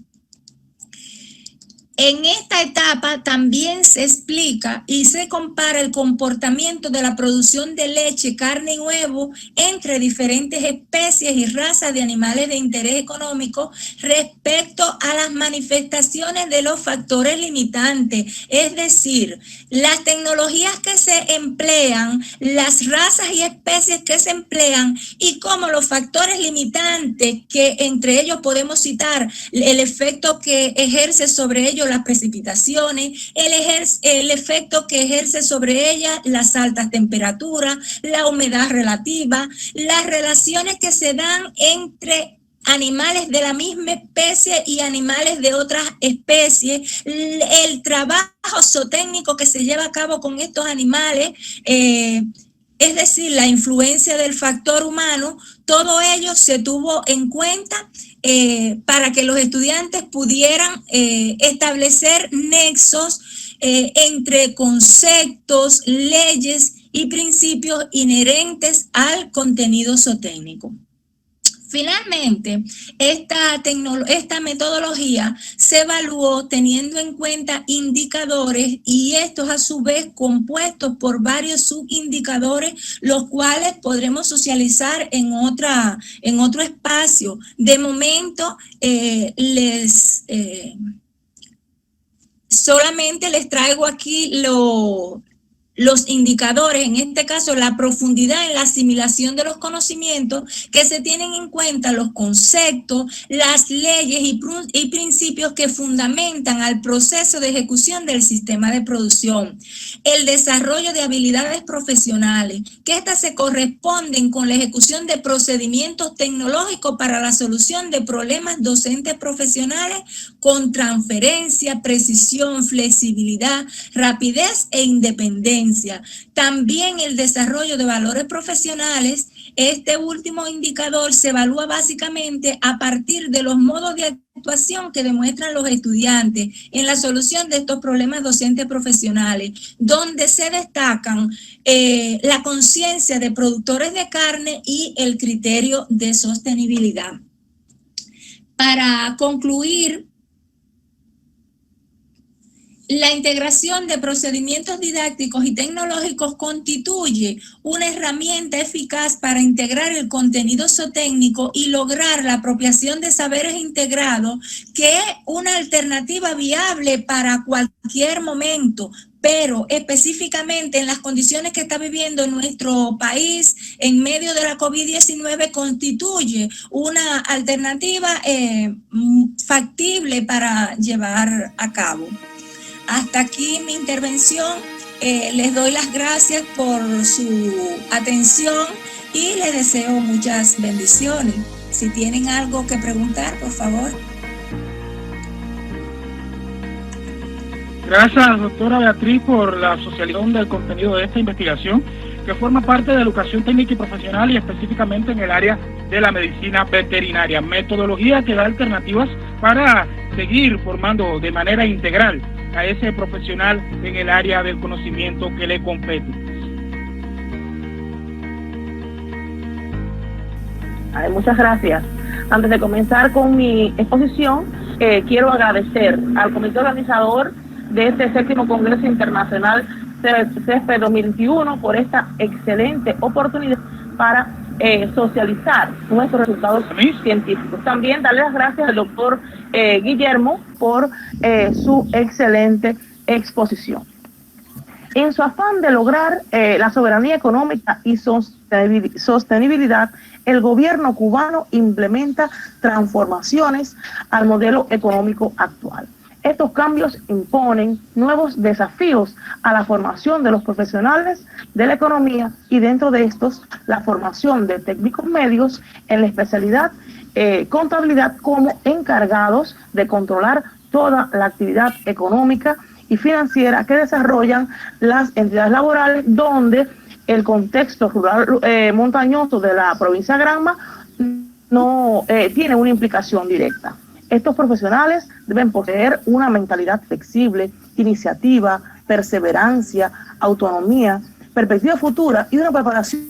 En esta etapa también se explica y se compara el comportamiento de la producción de leche, carne y huevo entre diferentes especies y razas de animales de interés económico respecto a las manifestaciones de los factores limitantes, es decir, las tecnologías que se emplean, las razas y especies que se emplean y cómo los factores limitantes, que entre ellos podemos citar el efecto que ejerce sobre ellos las precipitaciones, el efecto que ejerce sobre ellas las altas temperaturas, la humedad relativa, las relaciones que se dan entre animales de la misma especie y animales de otras especies, el trabajo zootécnico que se lleva a cabo con estos animales, es decir, la influencia del factor humano, todo ello se tuvo en cuenta para que los estudiantes pudieran establecer nexos entre conceptos, leyes y principios inherentes al contenido zootécnico. Finalmente, esta metodología se evaluó teniendo en cuenta indicadores y estos a su vez compuestos por varios subindicadores, los cuales podremos socializar en otro espacio. De momento, solamente les traigo aquí los indicadores, en este caso la profundidad en la asimilación de los conocimientos, que se tienen en cuenta los conceptos, las leyes y principios que fundamentan al proceso de ejecución del sistema de producción. El desarrollo de habilidades profesionales, que estas se corresponden con la ejecución de procedimientos tecnológicos para la solución de problemas docentes profesionales con transferencia, precisión, flexibilidad, rapidez e independencia. También el desarrollo de valores profesionales, Este último indicador se evalúa básicamente a partir de los modos de actuación que demuestran los estudiantes en la solución de estos problemas docentes profesionales, donde se destacan la conciencia de productores de carne y el criterio de sostenibilidad. Para concluir, la integración de procedimientos didácticos y tecnológicos constituye una herramienta eficaz para integrar el contenido zootécnico y lograr la apropiación de saberes integrados, que es una alternativa viable para cualquier momento, pero específicamente en las condiciones que está viviendo nuestro país en medio de la COVID-19 constituye una alternativa factible para llevar a cabo. Hasta aquí mi intervención. Les doy las gracias por su atención y les deseo muchas bendiciones. Si tienen algo que preguntar, por favor. Gracias, doctora Beatriz, por la socialización del contenido de esta investigación, que forma parte de educación técnica y profesional y específicamente en el área de la medicina veterinaria. Metodología que da alternativas para seguir formando de manera integral a ese profesional en el área del conocimiento que le compete. Muchas gracias. Antes de comenzar con mi exposición, quiero agradecer al comité organizador de este 7º Congreso Internacional CESPE 2021 por esta excelente oportunidad para socializar nuestros resultados científicos. También darle las gracias al doctor Guillermo por su excelente exposición. En su afán de lograr la soberanía económica y sostenibilidad, el gobierno cubano implementa transformaciones al modelo económico actual. Estos cambios imponen nuevos desafíos a la formación de los profesionales de la economía y dentro de estos la formación de técnicos medios en la especialidad contabilidad como encargados de controlar toda la actividad económica y financiera que desarrollan las entidades laborales, donde el contexto rural montañoso de la provincia de Granma no tiene una implicación directa. Estos profesionales deben poseer una mentalidad flexible, iniciativa, perseverancia, autonomía, perspectiva futura y una preparación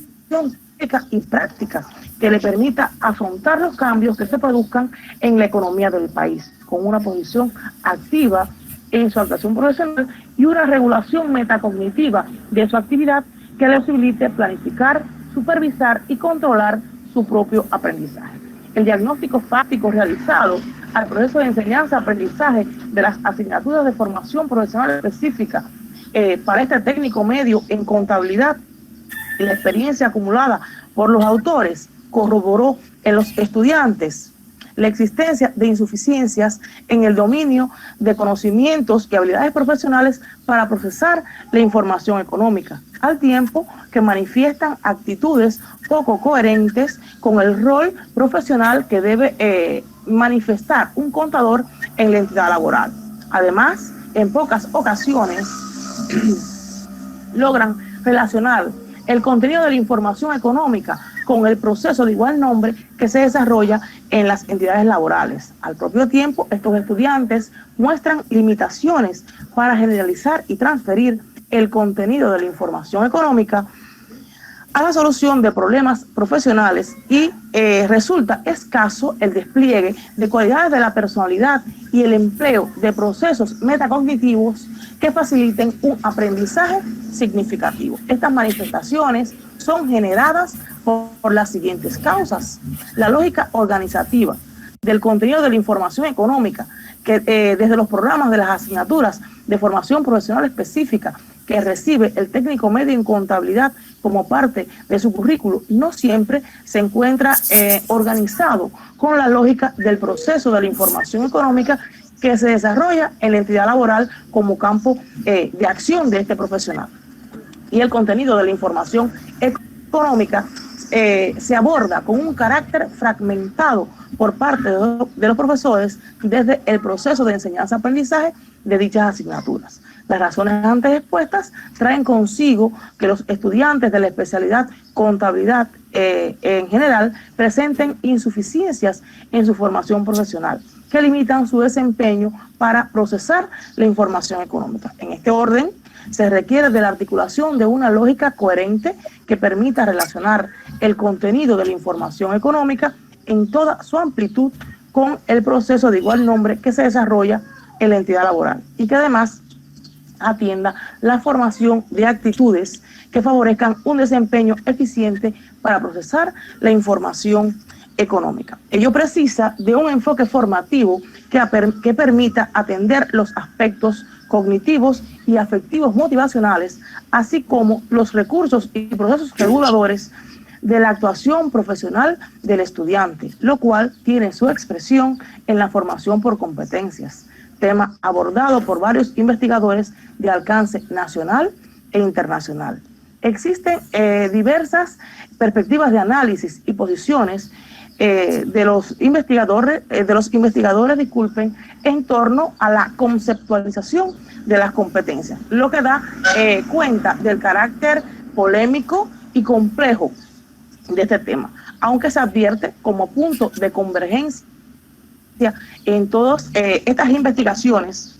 técnica y práctica que le permita afrontar los cambios que se produzcan en la economía del país, con una posición activa en su actuación profesional y una regulación metacognitiva de su actividad que le posibilite planificar, supervisar y controlar su propio aprendizaje. El diagnóstico fáctico realizado al proceso de enseñanza-aprendizaje de las asignaturas de formación profesional específica para este técnico medio en contabilidad y la experiencia acumulada por los autores corroboró en los estudiantes la existencia de insuficiencias en el dominio de conocimientos y habilidades profesionales para procesar la información económica, al tiempo que manifiestan actitudes poco coherentes con el rol profesional que debe manifestar un contador en la entidad laboral. Además, en pocas ocasiones logran relacionar el contenido de la información económica con el proceso de igual nombre que se desarrolla en las entidades laborales. Al propio tiempo, estos estudiantes muestran limitaciones para generalizar y transferir el contenido de la información económica a la solución de problemas profesionales y resulta escaso el despliegue de cualidades de la personalidad y el empleo de procesos metacognitivos que faciliten un aprendizaje significativo. Estas manifestaciones son generadas por las siguientes causas: la lógica organizativa del contenido de la información económica, que desde los programas de las asignaturas de formación profesional específica que recibe el técnico medio en contabilidad como parte de su currículo, no siempre se encuentra organizado con la lógica del proceso de la información económica que se desarrolla en la entidad laboral como campo de acción de este profesional. Y el contenido de la información económica se aborda con un carácter fragmentado por parte de los profesores desde el proceso de enseñanza-aprendizaje de dichas asignaturas. Las razones antes expuestas traen consigo que los estudiantes de la especialidad contabilidad en general presenten insuficiencias en su formación profesional que limitan su desempeño para procesar la información económica. En este orden, se requiere de la articulación de una lógica coherente que permita relacionar el contenido de la información económica en toda su amplitud con el proceso de igual nombre que se desarrolla en la entidad laboral y que además atienda la formación de actitudes que favorezcan un desempeño eficiente para procesar la información económica. Ello precisa de un enfoque formativo que permita atender los aspectos cognitivos y afectivos motivacionales, así como los recursos y procesos reguladores de la actuación profesional del estudiante, lo cual tiene su expresión en la formación por competencias, tema abordado por varios investigadores de alcance nacional e internacional. Existen diversas perspectivas de análisis y posiciones de los investigadores, en torno a la conceptualización de las competencias, lo que da cuenta del carácter polémico y complejo de este tema, aunque se advierte como punto de convergencia en todas estas investigaciones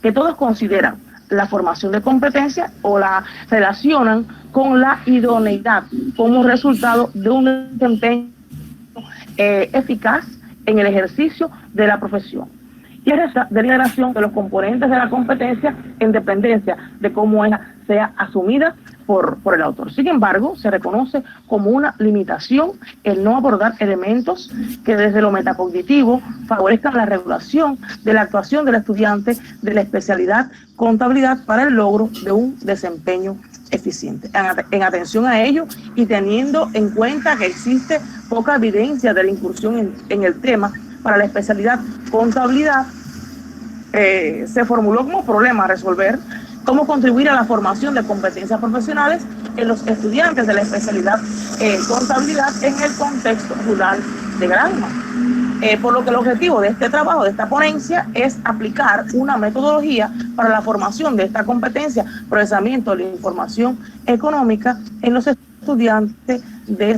que todos consideran la formación de competencia o la relacionan con la idoneidad como resultado de un desempeño eficaz en el ejercicio de la profesión. Y es esa deliberación de los componentes de la competencia en dependencia de cómo ella sea asumida por el autor. Sin embargo, se reconoce como una limitación el no abordar elementos que desde lo metacognitivo favorezcan la regulación de la actuación del estudiante de la especialidad contabilidad para el logro de un desempeño eficiente. En atención a ello y teniendo en cuenta que existe poca evidencia de la incursión en el tema para la especialidad contabilidad, se formuló como problema a resolver cómo contribuir a la formación de competencias profesionales en los estudiantes de la especialidad contabilidad en el contexto rural de Granma. Por lo que el objetivo de este trabajo, de esta ponencia, es aplicar una metodología para la formación de esta competencia, procesamiento de la información económica en los estudiantes de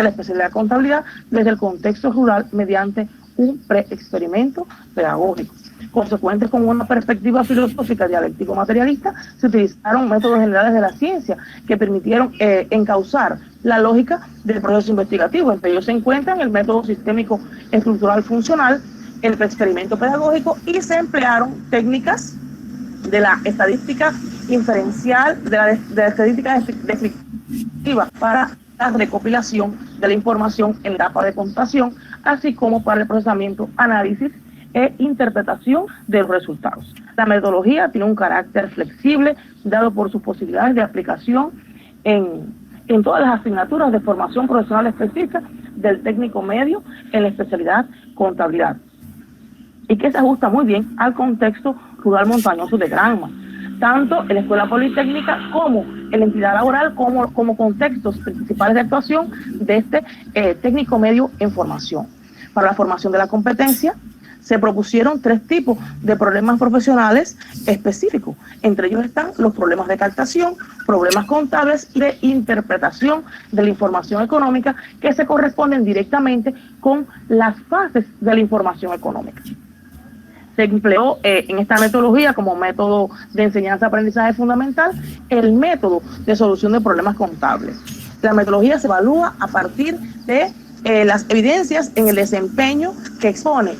la especialidad contabilidad desde el contexto rural mediante un preexperimento pedagógico. Consecuentes con una perspectiva filosófica dialéctico-materialista, se utilizaron métodos generales de la ciencia que permitieron encauzar la lógica del proceso investigativo. Entre ellos se encuentran el método sistémico estructural funcional, el experimento pedagógico, y se emplearon técnicas de la estadística inferencial, de la estadística descriptiva para la recopilación de la información en la etapa de computación, así como para el procesamiento, análisis e interpretación de los resultados. La metodología tiene un carácter flexible, dado por sus posibilidades de aplicación en todas las asignaturas de formación profesional específica del técnico medio en la especialidad contabilidad, y que se ajusta muy bien al contexto rural montañoso de Granma, tanto en la Escuela Politécnica como en la entidad laboral, como contextos principales de actuación de este técnico medio en formación. Para la formación de la competencia, se propusieron 3 tipos de problemas profesionales específicos. Entre ellos están los problemas de captación, problemas contables y de interpretación de la información económica, que se corresponden directamente con las fases de la información económica. Se empleó en esta metodología como método de enseñanza-aprendizaje fundamental el método de solución de problemas contables. La metodología se evalúa a partir de las evidencias en el desempeño que expone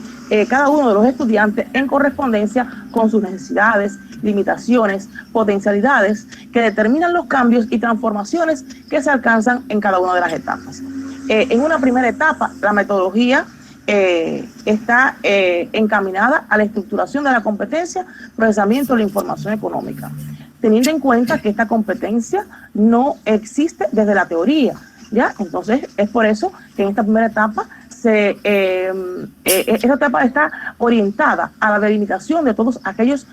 cada uno de los estudiantes en correspondencia con sus necesidades, limitaciones, potencialidades que determinan los cambios y transformaciones que se alcanzan en cada una de las etapas. En una primera etapa, la metodología está encaminada a la estructuración de la competencia, procesamiento de la información económica, teniendo en cuenta que esta competencia no existe desde la teoría, ¿ya? Entonces, es por eso que en esta primera etapa esta etapa está orientada a la delimitación de todos aquellos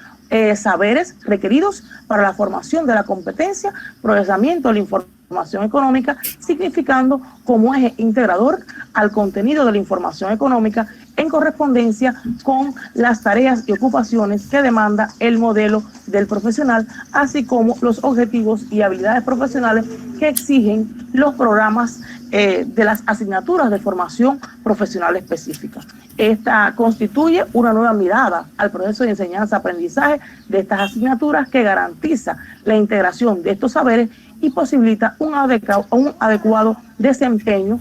saberes requeridos para la formación de la competencia, procesamiento de la información información económica, significando como eje integrador al contenido de la información económica en correspondencia con las tareas y ocupaciones que demanda el modelo del profesional, así como los objetivos y habilidades profesionales que exigen los programas de las asignaturas de formación profesional específica. Esta constituye una nueva mirada al proceso de enseñanza-aprendizaje de estas asignaturas que garantiza la integración de estos saberes y posibilita un adecuado desempeño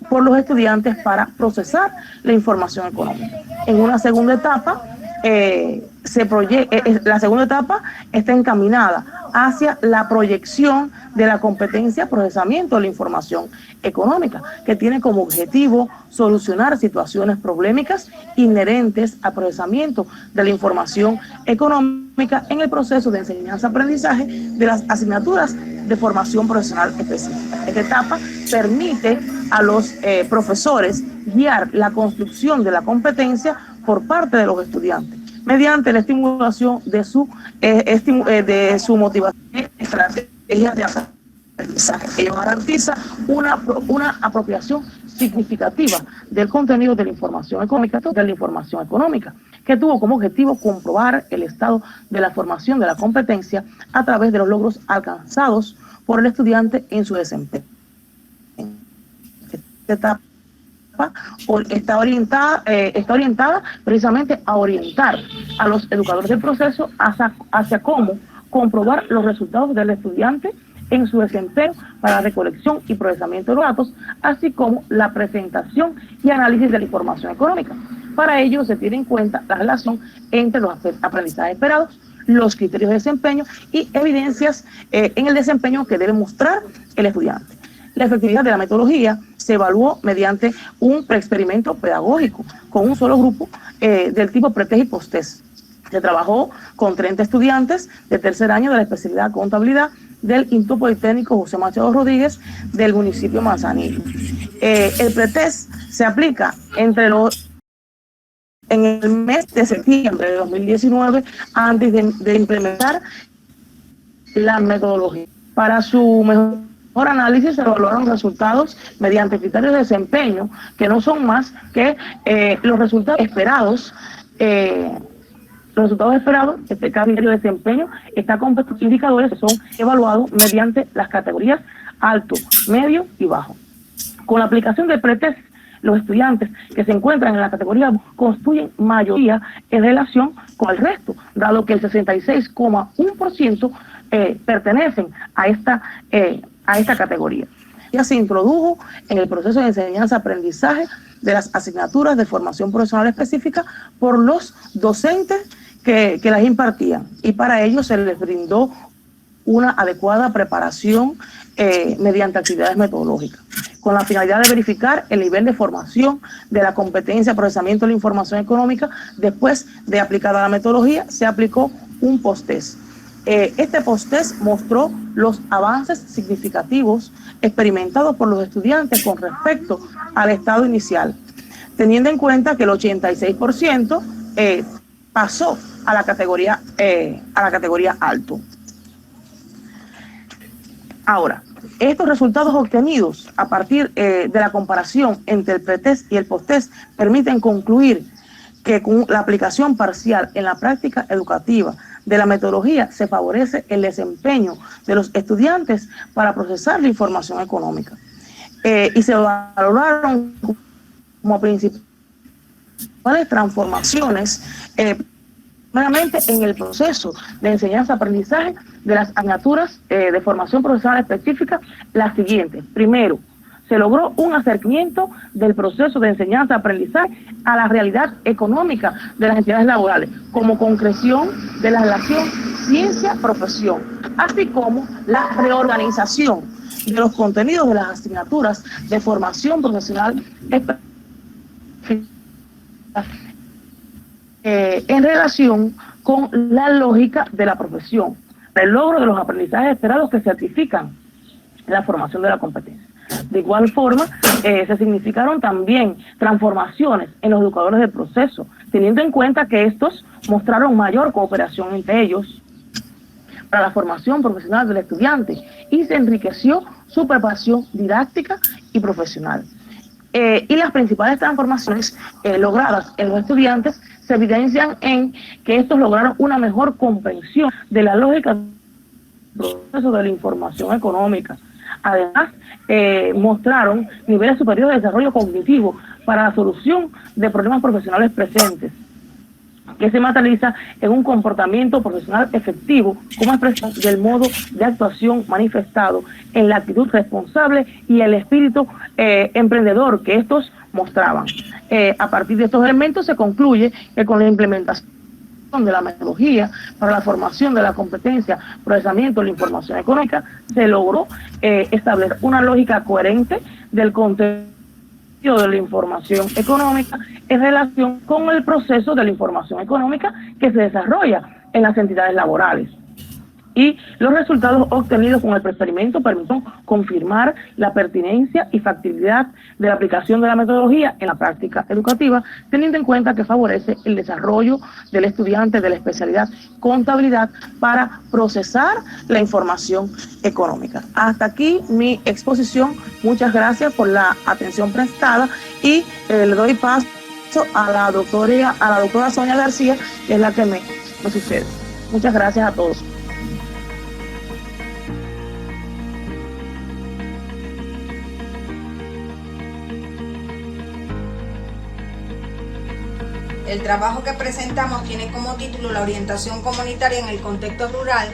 por los estudiantes para procesar la información económica. En una segunda etapa, la segunda etapa está encaminada hacia la proyección de la competencia procesamiento de la información económica, que tiene como objetivo solucionar situaciones problemáticas inherentes al procesamiento de la información económica en el proceso de enseñanza-aprendizaje de las asignaturas de formación profesional específica. Esta etapa permite a los profesores guiar la construcción de la competencia por parte de los estudiantes mediante la estimulación de su motivación y estrategias de aprendizaje. Ello garantiza una apropiación significativa del contenido de la información económica, que tuvo como objetivo comprobar el estado de la formación de la competencia a través de los logros alcanzados por el estudiante en su desempeño. Esta etapa está orientada precisamente a orientar a los educadores del proceso hacia cómo comprobar los resultados del estudiante en su desempeño para la recolección y procesamiento de los datos, así como la presentación y análisis de la información económica. Para ello se tiene en cuenta la relación entre los aprendizajes esperados, los criterios de desempeño y evidencias en el desempeño que debe mostrar el estudiante. La efectividad de la metodología se evaluó mediante un preexperimento pedagógico con un solo grupo del tipo pretest y posttest. Se trabajó con 30 estudiantes de tercer año de la especialidad Contabilidad del Instituto Politécnico José Machado Rodríguez del municipio Manzanillo. El pretest se aplica en el mes de septiembre de 2019 antes de implementar la metodología. Para su mejor análisis se evaluaron resultados mediante criterios de desempeño que no son más que los resultados esperados. Cada criterio de desempeño está compuesto por indicadores que son evaluados mediante las categorías alto, medio y bajo. Con la aplicación del pretest, los estudiantes que se encuentran en la categoría constituyen mayoría en relación con el resto, dado que el 66,1% pertenecen a esta categoría. Ya se introdujo en el proceso de enseñanza-aprendizaje de las asignaturas de formación profesional específica por los docentes que las impartían, y para ello se les brindó una adecuada preparación mediante actividades metodológicas, con la finalidad de verificar el nivel de formación de la competencia, procesamiento de la información económica. Después de aplicada la metodología, se aplicó un posttest. Este posttest mostró los avances significativos experimentados por los estudiantes con respecto al estado inicial, teniendo en cuenta que el 86% pasó a la categoría alto. Ahora, estos resultados obtenidos a partir de la comparación entre el pretest y el posttest permiten concluir que con la aplicación parcial en la práctica educativa de la metodología se favorece el desempeño de los estudiantes para procesar la información económica. Y se valoraron como principales transformaciones primeramente en el proceso de enseñanza-aprendizaje de las asignaturas de formación profesional específica, las siguientes. Primero, se logró un acercamiento del proceso de enseñanza-aprendizaje a la realidad económica de las entidades laborales, como concreción de la relación ciencia-profesión, así como la reorganización de los contenidos de las asignaturas de formación profesional específica en relación con la lógica de la profesión, el logro de los aprendizajes esperados que certifican la formación de la competencia. De igual forma, se significaron también transformaciones en los educadores del proceso, teniendo en cuenta que estos mostraron mayor cooperación entre ellos, para la formación profesional del estudiante y se enriqueció su preparación didáctica y profesional. Y las principales transformaciones logradas en los estudiantes se evidencian en que estos lograron una mejor comprensión de la lógica del proceso de la información económica. Además, mostraron niveles superiores de desarrollo cognitivo para la solución de problemas profesionales presentes, que se materializa en un comportamiento profesional efectivo como expresión del modo de actuación manifestado en la actitud responsable y el espíritu emprendedor que estos mostraban. A partir de estos elementos se concluye que con la implementación de la metodología para la formación de la competencia, procesamiento de la información económica, se logró establecer una lógica coherente del contenido de la información económica en relación con el proceso de la información económica que se desarrolla en las entidades laborales. Y los resultados obtenidos con el experimento permitieron confirmar la pertinencia y factibilidad de la aplicación de la metodología en la práctica educativa, teniendo en cuenta que favorece el desarrollo del estudiante de la especialidad contabilidad para procesar la información económica. Hasta aquí mi exposición. Muchas gracias por la atención prestada y le doy paso a la doctora Sonia García, que es la que me sucede. Muchas gracias a todos. El trabajo que presentamos tiene como título La orientación comunitaria en el contexto rural,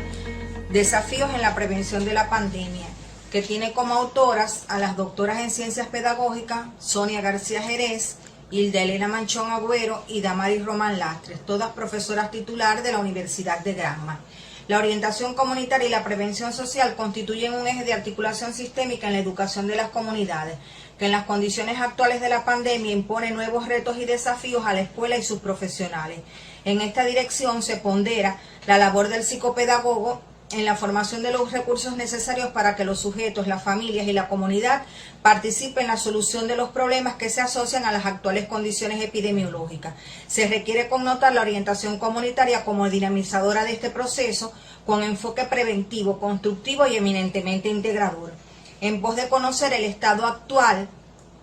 desafíos en la prevención de la pandemia, que tiene como autoras a las doctoras en Ciencias Pedagógicas, Sonia García Jerez, Hilda Elena Manchón Agüero y Damaris Román Lastres, todas profesoras titular de la Universidad de Granma. La orientación comunitaria y la prevención social constituyen un eje de articulación sistémica en la educación de las comunidades, que en las condiciones actuales de la pandemia impone nuevos retos y desafíos a la escuela y sus profesionales. En esta dirección se pondera la labor del psicopedagogo en la formación de los recursos necesarios para que los sujetos, las familias y la comunidad participen en la solución de los problemas que se asocian a las actuales condiciones epidemiológicas. Se requiere connotar la orientación comunitaria como dinamizadora de este proceso, con enfoque preventivo, constructivo y eminentemente integrador. En pos de conocer el estado actual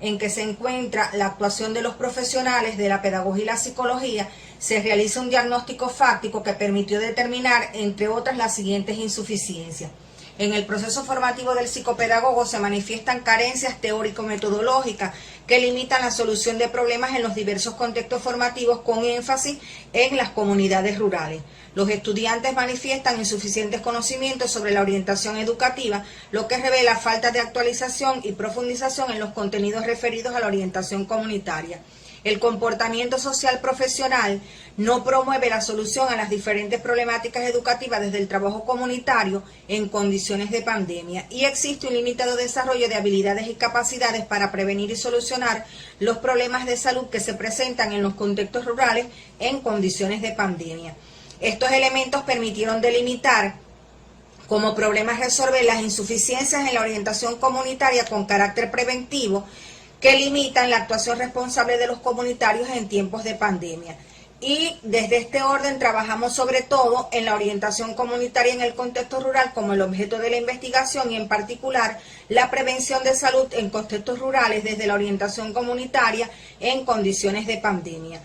en que se encuentra la actuación de los profesionales de la pedagogía y la psicología, se realiza un diagnóstico fáctico que permitió determinar, entre otras, las siguientes insuficiencias. En el proceso formativo del psicopedagogo se manifiestan carencias teórico-metodológicas que limitan la solución de problemas en los diversos contextos formativos, con énfasis en las comunidades rurales. Los estudiantes manifiestan insuficientes conocimientos sobre la orientación educativa, lo que revela falta de actualización y profundización en los contenidos referidos a la orientación comunitaria. El comportamiento social profesional no promueve la solución a las diferentes problemáticas educativas desde el trabajo comunitario en condiciones de pandemia, y existe un limitado desarrollo de habilidades y capacidades para prevenir y solucionar los problemas de salud que se presentan en los contextos rurales en condiciones de pandemia. Estos elementos permitieron delimitar como problemas resolver las insuficiencias en la orientación comunitaria con carácter preventivo que limitan la actuación responsable de los comunitarios en tiempos de pandemia. Y desde este orden trabajamos sobre todo en la orientación comunitaria en el contexto rural como el objeto de la investigación, y en particular la prevención de salud en contextos rurales desde la orientación comunitaria en condiciones de pandemia.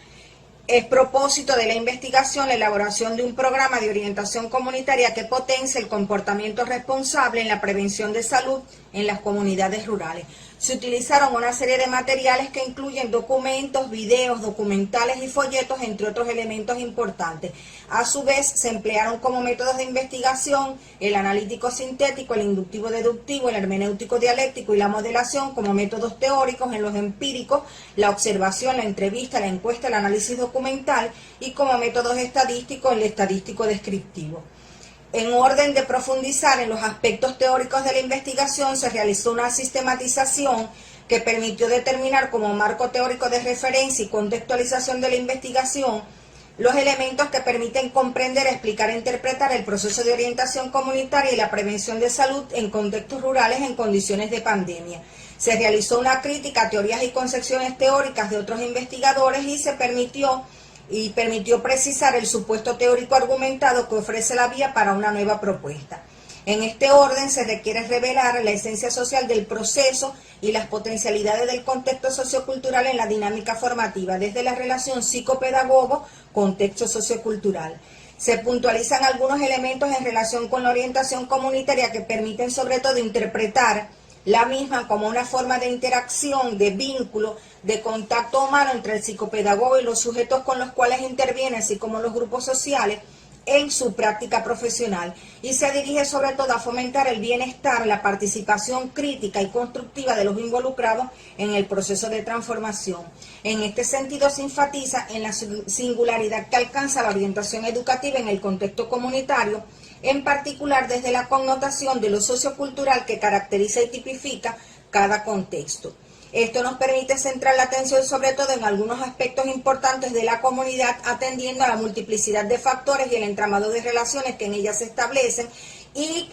Es propósito de la investigación la elaboración de un programa de orientación comunitaria que potencie el comportamiento responsable en la prevención de salud en las comunidades rurales. Se utilizaron una serie de materiales que incluyen documentos, videos, documentales y folletos, entre otros elementos importantes. A su vez, se emplearon como métodos de investigación el analítico sintético, el inductivo deductivo, el hermenéutico dialéctico y la modelación como métodos teóricos, en los empíricos, la observación, la entrevista, la encuesta, el análisis documental, y como métodos estadísticos, el estadístico descriptivo. En orden de profundizar en los aspectos teóricos de la investigación, se realizó una sistematización que permitió determinar como marco teórico de referencia y contextualización de la investigación los elementos que permiten comprender, explicar e interpretar el proceso de orientación comunitaria y la prevención de salud en contextos rurales en condiciones de pandemia. Se realizó una crítica a teorías y concepciones teóricas de otros investigadores y se permitió y permitió precisar el supuesto teórico argumentado que ofrece la vía para una nueva propuesta. En este orden se requiere revelar la esencia social del proceso y las potencialidades del contexto sociocultural en la dinámica formativa, desde la relación psicopedagogo-contexto sociocultural. Se puntualizan algunos elementos en relación con la orientación comunitaria que permiten sobre todo interpretar la misma como una forma de interacción, de vínculo, de contacto humano entre el psicopedagogo y los sujetos con los cuales interviene, así como los grupos sociales, en su práctica profesional, y se dirige sobre todo a fomentar el bienestar, la participación crítica y constructiva de los involucrados en el proceso de transformación. En este sentido se enfatiza en la singularidad que alcanza la orientación educativa en el contexto comunitario, en particular desde la connotación de lo sociocultural que caracteriza y tipifica cada contexto. Esto nos permite centrar la atención sobre todo en algunos aspectos importantes de la comunidad, atendiendo a la multiplicidad de factores y el entramado de relaciones que en ella se establecen y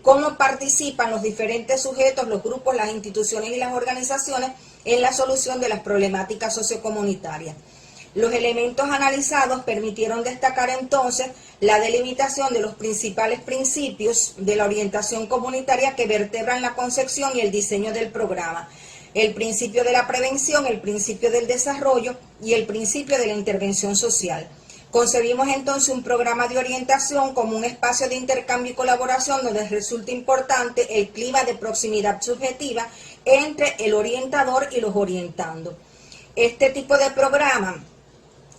cómo participan los diferentes sujetos, los grupos, las instituciones y las organizaciones en la solución de las problemáticas sociocomunitarias. Los elementos analizados permitieron destacar entonces la delimitación de los principales principios de la orientación comunitaria que vertebran la concepción y el diseño del programa. El principio de la prevención, el principio del desarrollo y el principio de la intervención social. Concebimos entonces un programa de orientación como un espacio de intercambio y colaboración donde resulta importante el clima de proximidad subjetiva entre el orientador y los orientandos. Este tipo de programa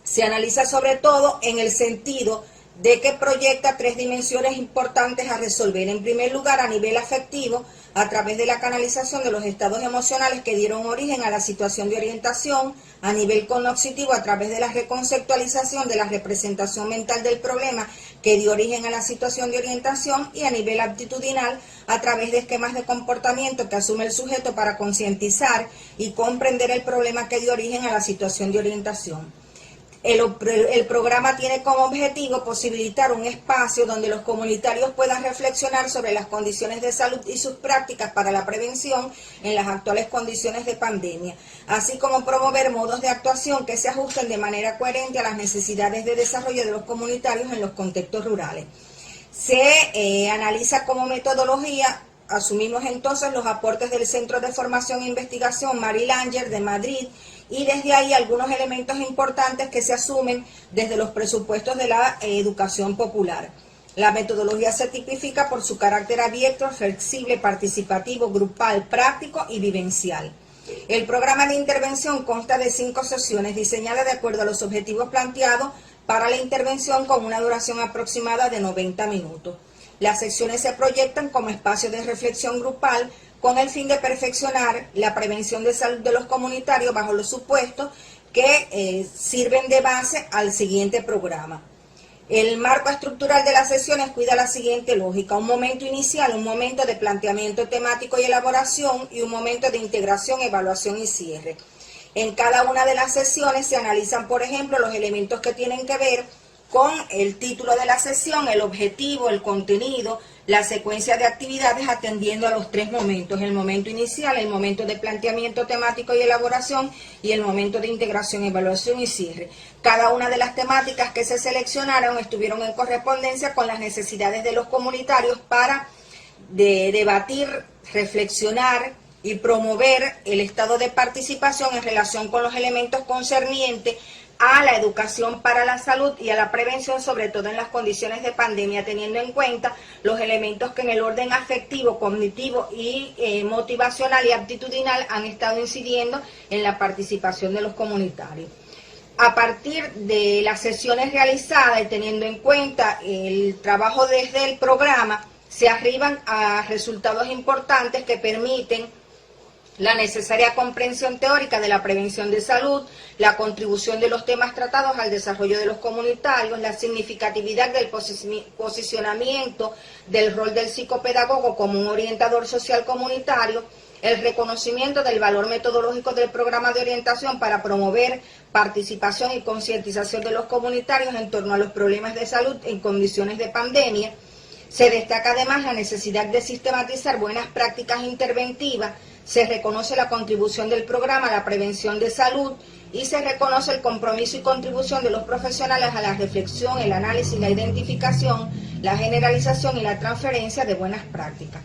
se analiza sobre todo en el sentido de que proyecta tres dimensiones importantes a resolver. En primer lugar, a nivel afectivo, a través de la canalización de los estados emocionales que dieron origen a la situación de orientación, a nivel cognoscitivo, a través de la reconceptualización de la representación mental del problema que dio origen a la situación de orientación, y a nivel aptitudinal, a través de esquemas de comportamiento que asume el sujeto para concientizar y comprender el problema que dio origen a la situación de orientación. El programa tiene como objetivo posibilitar un espacio donde los comunitarios puedan reflexionar sobre las condiciones de salud y sus prácticas para la prevención en las actuales condiciones de pandemia, así como promover modos de actuación que se ajusten de manera coherente a las necesidades de desarrollo de los comunitarios en los contextos rurales. Se analiza como metodología. Asumimos entonces los aportes del Centro de Formación e Investigación Marie Langer de Madrid, y desde ahí algunos elementos importantes que se asumen desde los presupuestos de la educación popular. La metodología se tipifica por su carácter abierto, flexible, participativo, grupal, práctico y vivencial. El programa de intervención consta de 5 sesiones diseñadas de acuerdo a los objetivos planteados para la intervención con una duración aproximada de 90 minutos. Las secciones se proyectan como espacio de reflexión grupal con el fin de perfeccionar la prevención de salud de los comunitarios bajo los supuestos que sirven de base al siguiente programa. El marco estructural de las sesiones cuida la siguiente lógica: un momento inicial, un momento de planteamiento temático y elaboración, y un momento de integración, evaluación y cierre. En cada una de las sesiones se analizan, por ejemplo, los elementos que tienen que ver con el título de la sesión, el objetivo, el contenido, la secuencia de actividades atendiendo a los 3 momentos: el momento inicial, el momento de planteamiento temático y elaboración, y el momento de integración, evaluación y cierre. Cada una de las temáticas que se seleccionaron estuvieron en correspondencia con las necesidades de los comunitarios para debatir, reflexionar y promover el estado de participación en relación con los elementos concernientes a la educación para la salud y a la prevención, sobre todo en las condiciones de pandemia, teniendo en cuenta los elementos que en el orden afectivo, cognitivo y motivacional y aptitudinal han estado incidiendo en la participación de los comunitarios. A partir de las sesiones realizadas y teniendo en cuenta el trabajo desde el programa, se arriban a resultados importantes que permiten la necesaria comprensión teórica de la prevención de salud, la contribución de los temas tratados al desarrollo de los comunitarios, la significatividad del posicionamiento del rol del psicopedagogo como un orientador social comunitario, el reconocimiento del valor metodológico del programa de orientación para promover participación y concientización de los comunitarios en torno a los problemas de salud en condiciones de pandemia. Se destaca además la necesidad de sistematizar buenas prácticas interventivas. Se reconoce la contribución del programa a la prevención de salud y se reconoce el compromiso y contribución de los profesionales a la reflexión, el análisis, la identificación, la generalización y la transferencia de buenas prácticas.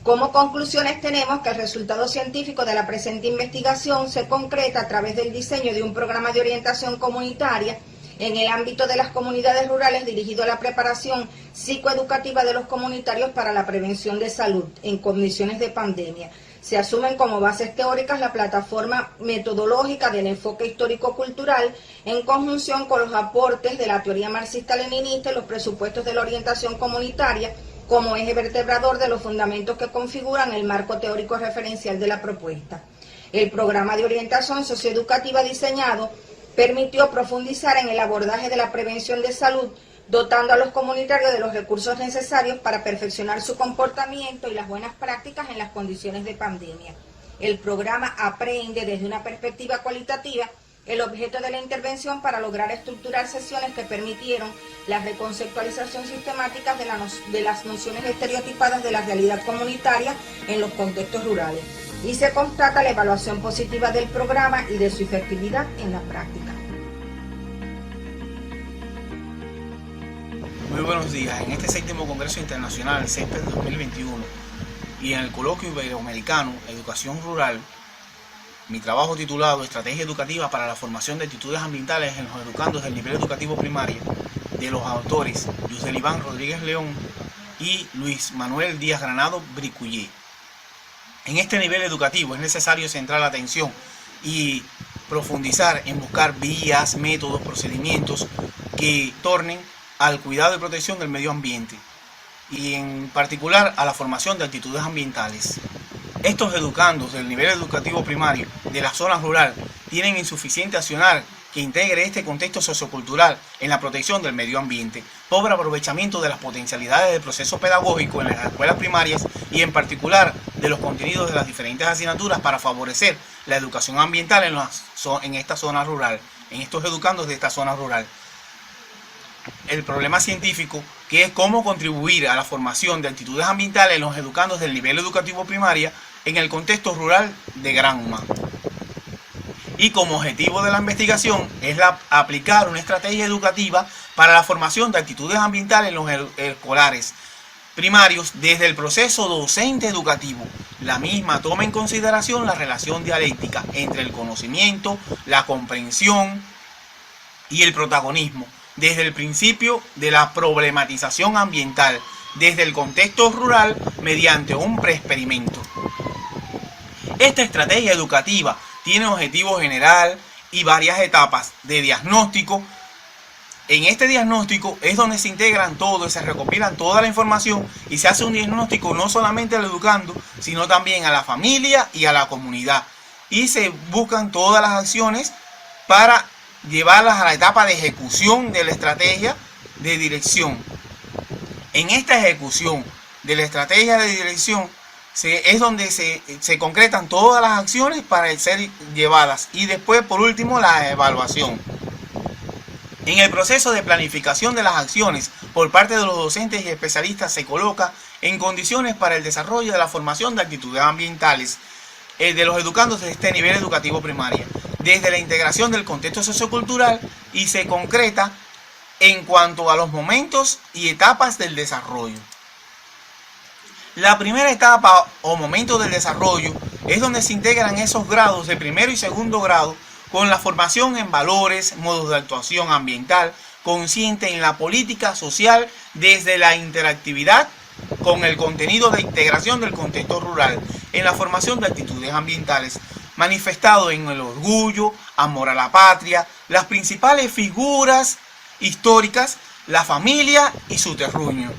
Como conclusiones tenemos que el resultado científico de la presente investigación se concreta a través del diseño de un programa de orientación comunitaria en el ámbito de las comunidades rurales dirigido a la preparación psicoeducativa de los comunitarios para la prevención de salud en condiciones de pandemia. Se asumen como bases teóricas la plataforma metodológica del enfoque histórico-cultural en conjunción con los aportes de la teoría marxista-leninista y los presupuestos de la orientación comunitaria como eje vertebrador de los fundamentos que configuran el marco teórico referencial de la propuesta. El programa de orientación socioeducativa diseñado permitió profundizar en el abordaje de la prevención de salud, dotando a los comunitarios de los recursos necesarios para perfeccionar su comportamiento y las buenas prácticas en las condiciones de pandemia. El programa aprende desde una perspectiva cualitativa el objeto de la intervención para lograr estructurar sesiones que permitieron la reconceptualización sistemática de las nociones estereotipadas de la realidad comunitaria en los contextos rurales. Y se constata la evaluación positiva del programa y de su efectividad en la práctica. Muy buenos días. En este 7º Congreso Internacional CESPE 2021 y en el Coloquio Iberoamericano Educación Rural, mi trabajo titulado Estrategia Educativa para la Formación de Actitudes Ambientales en los Educandos del Nivel Educativo Primario, de los autores Yusel Iván Rodríguez León y Luis Manuel Díaz Granado Bricullé. En este nivel educativo es necesario centrar la atención y profundizar en buscar vías, métodos, procedimientos que tornen al cuidado y protección del medio ambiente y en particular a la formación de actitudes ambientales. Estos educandos del nivel educativo primario de la zona rural tienen insuficiente accionar que integre este contexto sociocultural en la protección del medio ambiente, pobre aprovechamiento de las potencialidades del proceso pedagógico en las escuelas primarias y en particular de los contenidos de las diferentes asignaturas para favorecer la educación ambiental en esta zona rural, en estos educandos de esta zona rural. El problema científico, que es cómo contribuir a la formación de actitudes ambientales en los educandos del nivel educativo primaria en el contexto rural de Granma. Y como objetivo de la investigación es aplicar una estrategia educativa para la formación de actitudes ambientales en los escolares primarios desde el proceso docente educativo. La misma toma en consideración la relación dialéctica entre el conocimiento, la comprensión y el protagonismo, desde el principio de la problematización ambiental, desde el contexto rural mediante un preexperimento. Esta estrategia educativa tiene objetivo general y varias etapas de diagnóstico. En este diagnóstico es donde se integran todo y se recopilan toda la información y se hace un diagnóstico no solamente al educando, sino también a la familia y a la comunidad. Y se buscan todas las acciones para llevarlas a la etapa de ejecución de la estrategia de dirección. En esta ejecución de la estrategia de dirección es donde se concretan todas las acciones para ser llevadas y después por último la evaluación. En el proceso de planificación de las acciones por parte de los docentes y especialistas se coloca en condiciones para el desarrollo de la formación de actitudes ambientales de los educandos de este nivel educativo primario, desde la integración del contexto sociocultural y se concreta en cuanto a los momentos y etapas del desarrollo. La primera etapa o momento del desarrollo es donde se integran esos grados de primero y segundo grado con la formación en valores, modos de actuación ambiental, consciente en la política social desde la interactividad con el contenido de integración del contexto rural en la formación de actitudes ambientales, manifestado en el orgullo, amor a la patria, las principales figuras históricas, la familia y su terruño.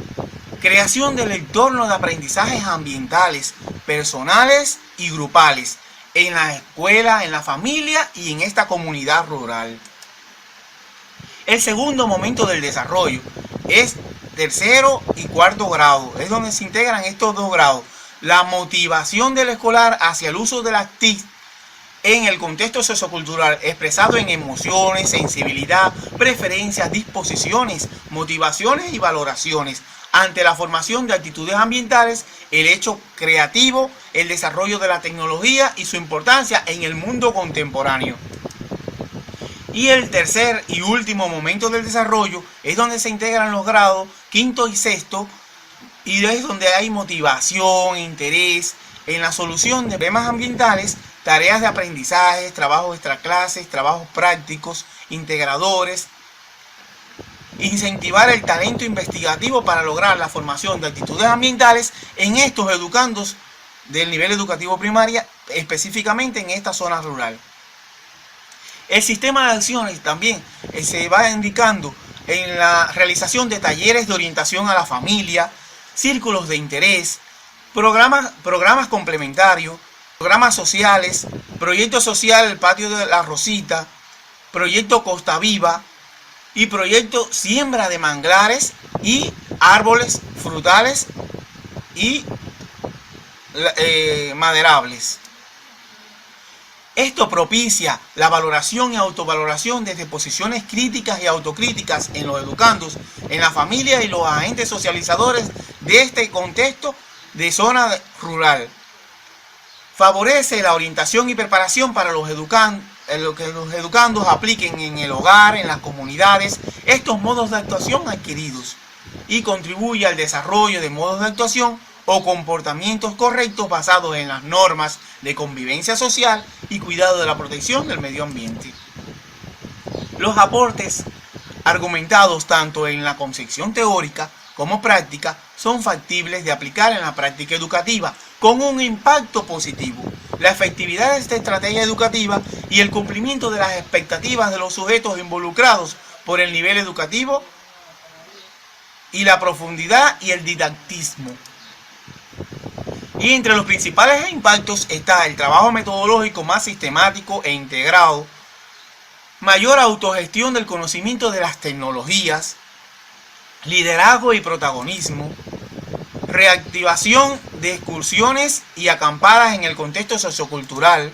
Creación del entorno de aprendizajes ambientales, personales y grupales, en la escuela, en la familia y en esta comunidad rural. El segundo momento del desarrollo es tercero y cuarto grado, es donde se integran estos dos grados. La motivación del escolar hacia el uso de las TIC en el contexto sociocultural, expresado en emociones, sensibilidad, preferencias, disposiciones, motivaciones y valoraciones. Ante la formación de actitudes ambientales, el hecho creativo, el desarrollo de la tecnología y su importancia en el mundo contemporáneo. Y el tercer y último momento del desarrollo es donde se integran los grados quinto y sexto, y es donde hay motivación, interés en la solución de problemas ambientales, tareas de aprendizaje, trabajos extraclases, trabajos prácticos, integradores. Incentivar el talento investigativo para lograr la formación de actitudes ambientales en estos educandos del nivel educativo primaria, específicamente en esta zona rural. El sistema de acciones también se va indicando en la realización de talleres de orientación a la familia, círculos de interés, programas complementarios, programas sociales, proyecto social El Patio de la Rosita, proyecto Costa Viva y proyecto Siembra de Manglares y árboles frutales y maderables. Esto propicia la valoración y autovaloración desde posiciones críticas y autocríticas en los educandos, en la familia y los agentes socializadores de este contexto de zona rural. Favorece la orientación y preparación para los educandos, que los educandos apliquen en el hogar, en las comunidades, estos modos de actuación adquiridos, y contribuye al desarrollo de modos de actuación o comportamientos correctos basados en las normas de convivencia social y cuidado de la protección del medio ambiente. Los aportes argumentados tanto en la concepción teórica como práctica son factibles de aplicar en la práctica educativa con un impacto positivo. La efectividad de esta estrategia educativa y el cumplimiento de las expectativas de los sujetos involucrados por el nivel educativo y la profundidad y el didactismo. Y entre los principales impactos está el trabajo metodológico más sistemático e integrado, mayor autogestión del conocimiento de las tecnologías, liderazgo y protagonismo, reactivación de excursiones y acampadas en el contexto sociocultural,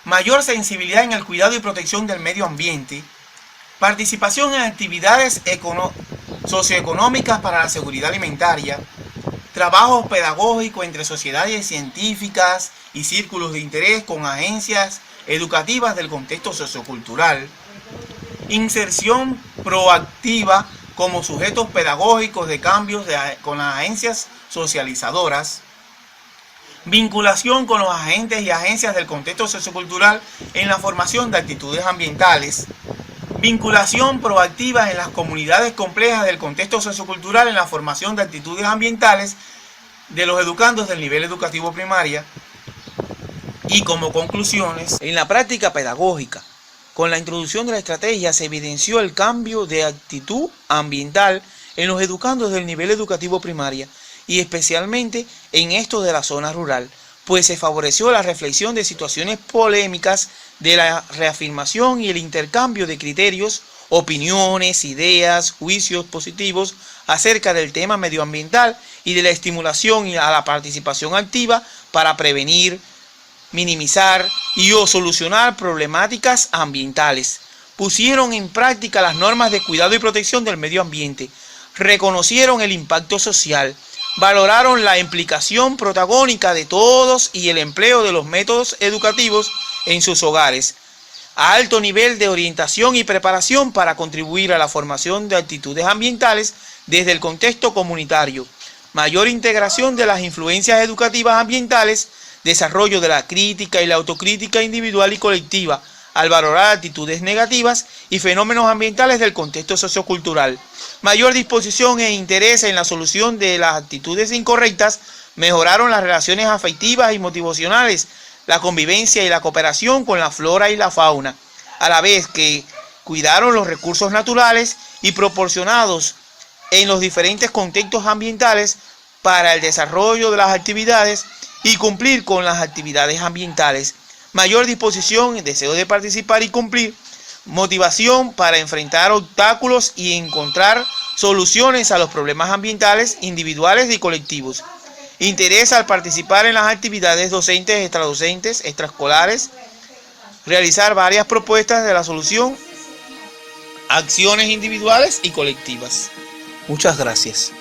mayor sensibilidad en el cuidado y protección del medio ambiente, participación en actividades socioeconómicas para la seguridad alimentaria, trabajo pedagógico entre sociedades científicas y círculos de interés con agencias educativas del contexto sociocultural, inserción proactiva como sujetos pedagógicos de cambios con las agencias socializadoras, vinculación con los agentes y agencias del contexto sociocultural en la formación de actitudes ambientales, vinculación proactiva en las comunidades complejas del contexto sociocultural en la formación de actitudes ambientales de los educandos del nivel educativo primaria. Y como conclusiones, en la práctica pedagógica, con la introducción de la estrategia se evidenció el cambio de actitud ambiental en los educandos del nivel educativo primaria y especialmente en estos de la zona rural, pues se favoreció la reflexión de situaciones polémicas, de la reafirmación y el intercambio de criterios, opiniones, ideas, juicios positivos acerca del tema medioambiental y de la estimulación a la participación activa para prevenir, minimizar y o solucionar problemáticas ambientales. Pusieron en práctica las normas de cuidado y protección del medio ambiente, reconocieron el impacto social, valoraron la implicación protagónica de todos y el empleo de los métodos educativos en sus hogares, a alto nivel de orientación y preparación para contribuir a la formación de actitudes ambientales desde el contexto comunitario, mayor integración de las influencias educativas ambientales, desarrollo de la crítica y la autocrítica individual y colectiva, al valorar actitudes negativas y fenómenos ambientales del contexto sociocultural, mayor disposición e interés en la solución de las actitudes incorrectas, mejoraron las relaciones afectivas y motivacionales, la convivencia y la cooperación con la flora y la fauna, a la vez que cuidaron los recursos naturales y proporcionados en los diferentes contextos ambientales para el desarrollo de las actividades y cumplir con las actividades ambientales, mayor disposición y deseo de participar y cumplir, motivación para enfrentar obstáculos y encontrar soluciones a los problemas ambientales individuales y colectivos, interés al participar en las actividades docentes, extradocentes, extraescolares, realizar varias propuestas de la solución, acciones individuales y colectivas. Muchas gracias.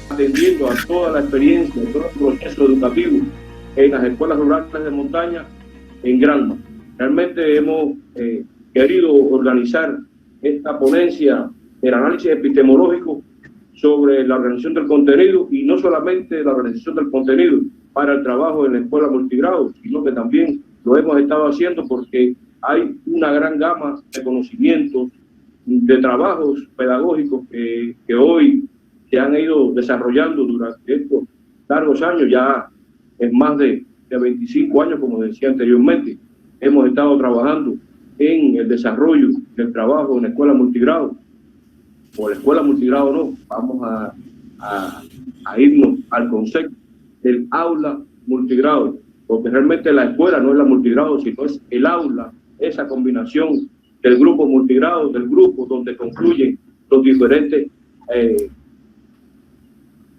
Atendiendo a toda la experiencia, todo el proceso educativo en las escuelas rurales de montaña, en Granma. Realmente hemos querido organizar esta ponencia, el análisis epistemológico sobre la organización del contenido, y no solamente la organización del contenido para el trabajo en la escuela multigrado, sino que también lo hemos estado haciendo porque hay una gran gama de conocimientos, de trabajos pedagógicos que hoy se han ido desarrollando durante estos largos años, ya en más de 25 años, como decía anteriormente. Hemos estado trabajando en el desarrollo del trabajo en la escuela multigrado, o la escuela multigrado no, vamos a irnos al concepto del aula multigrado, porque realmente la escuela no es la multigrado, sino es el aula, esa combinación del grupo multigrado, del grupo donde confluyen los diferentes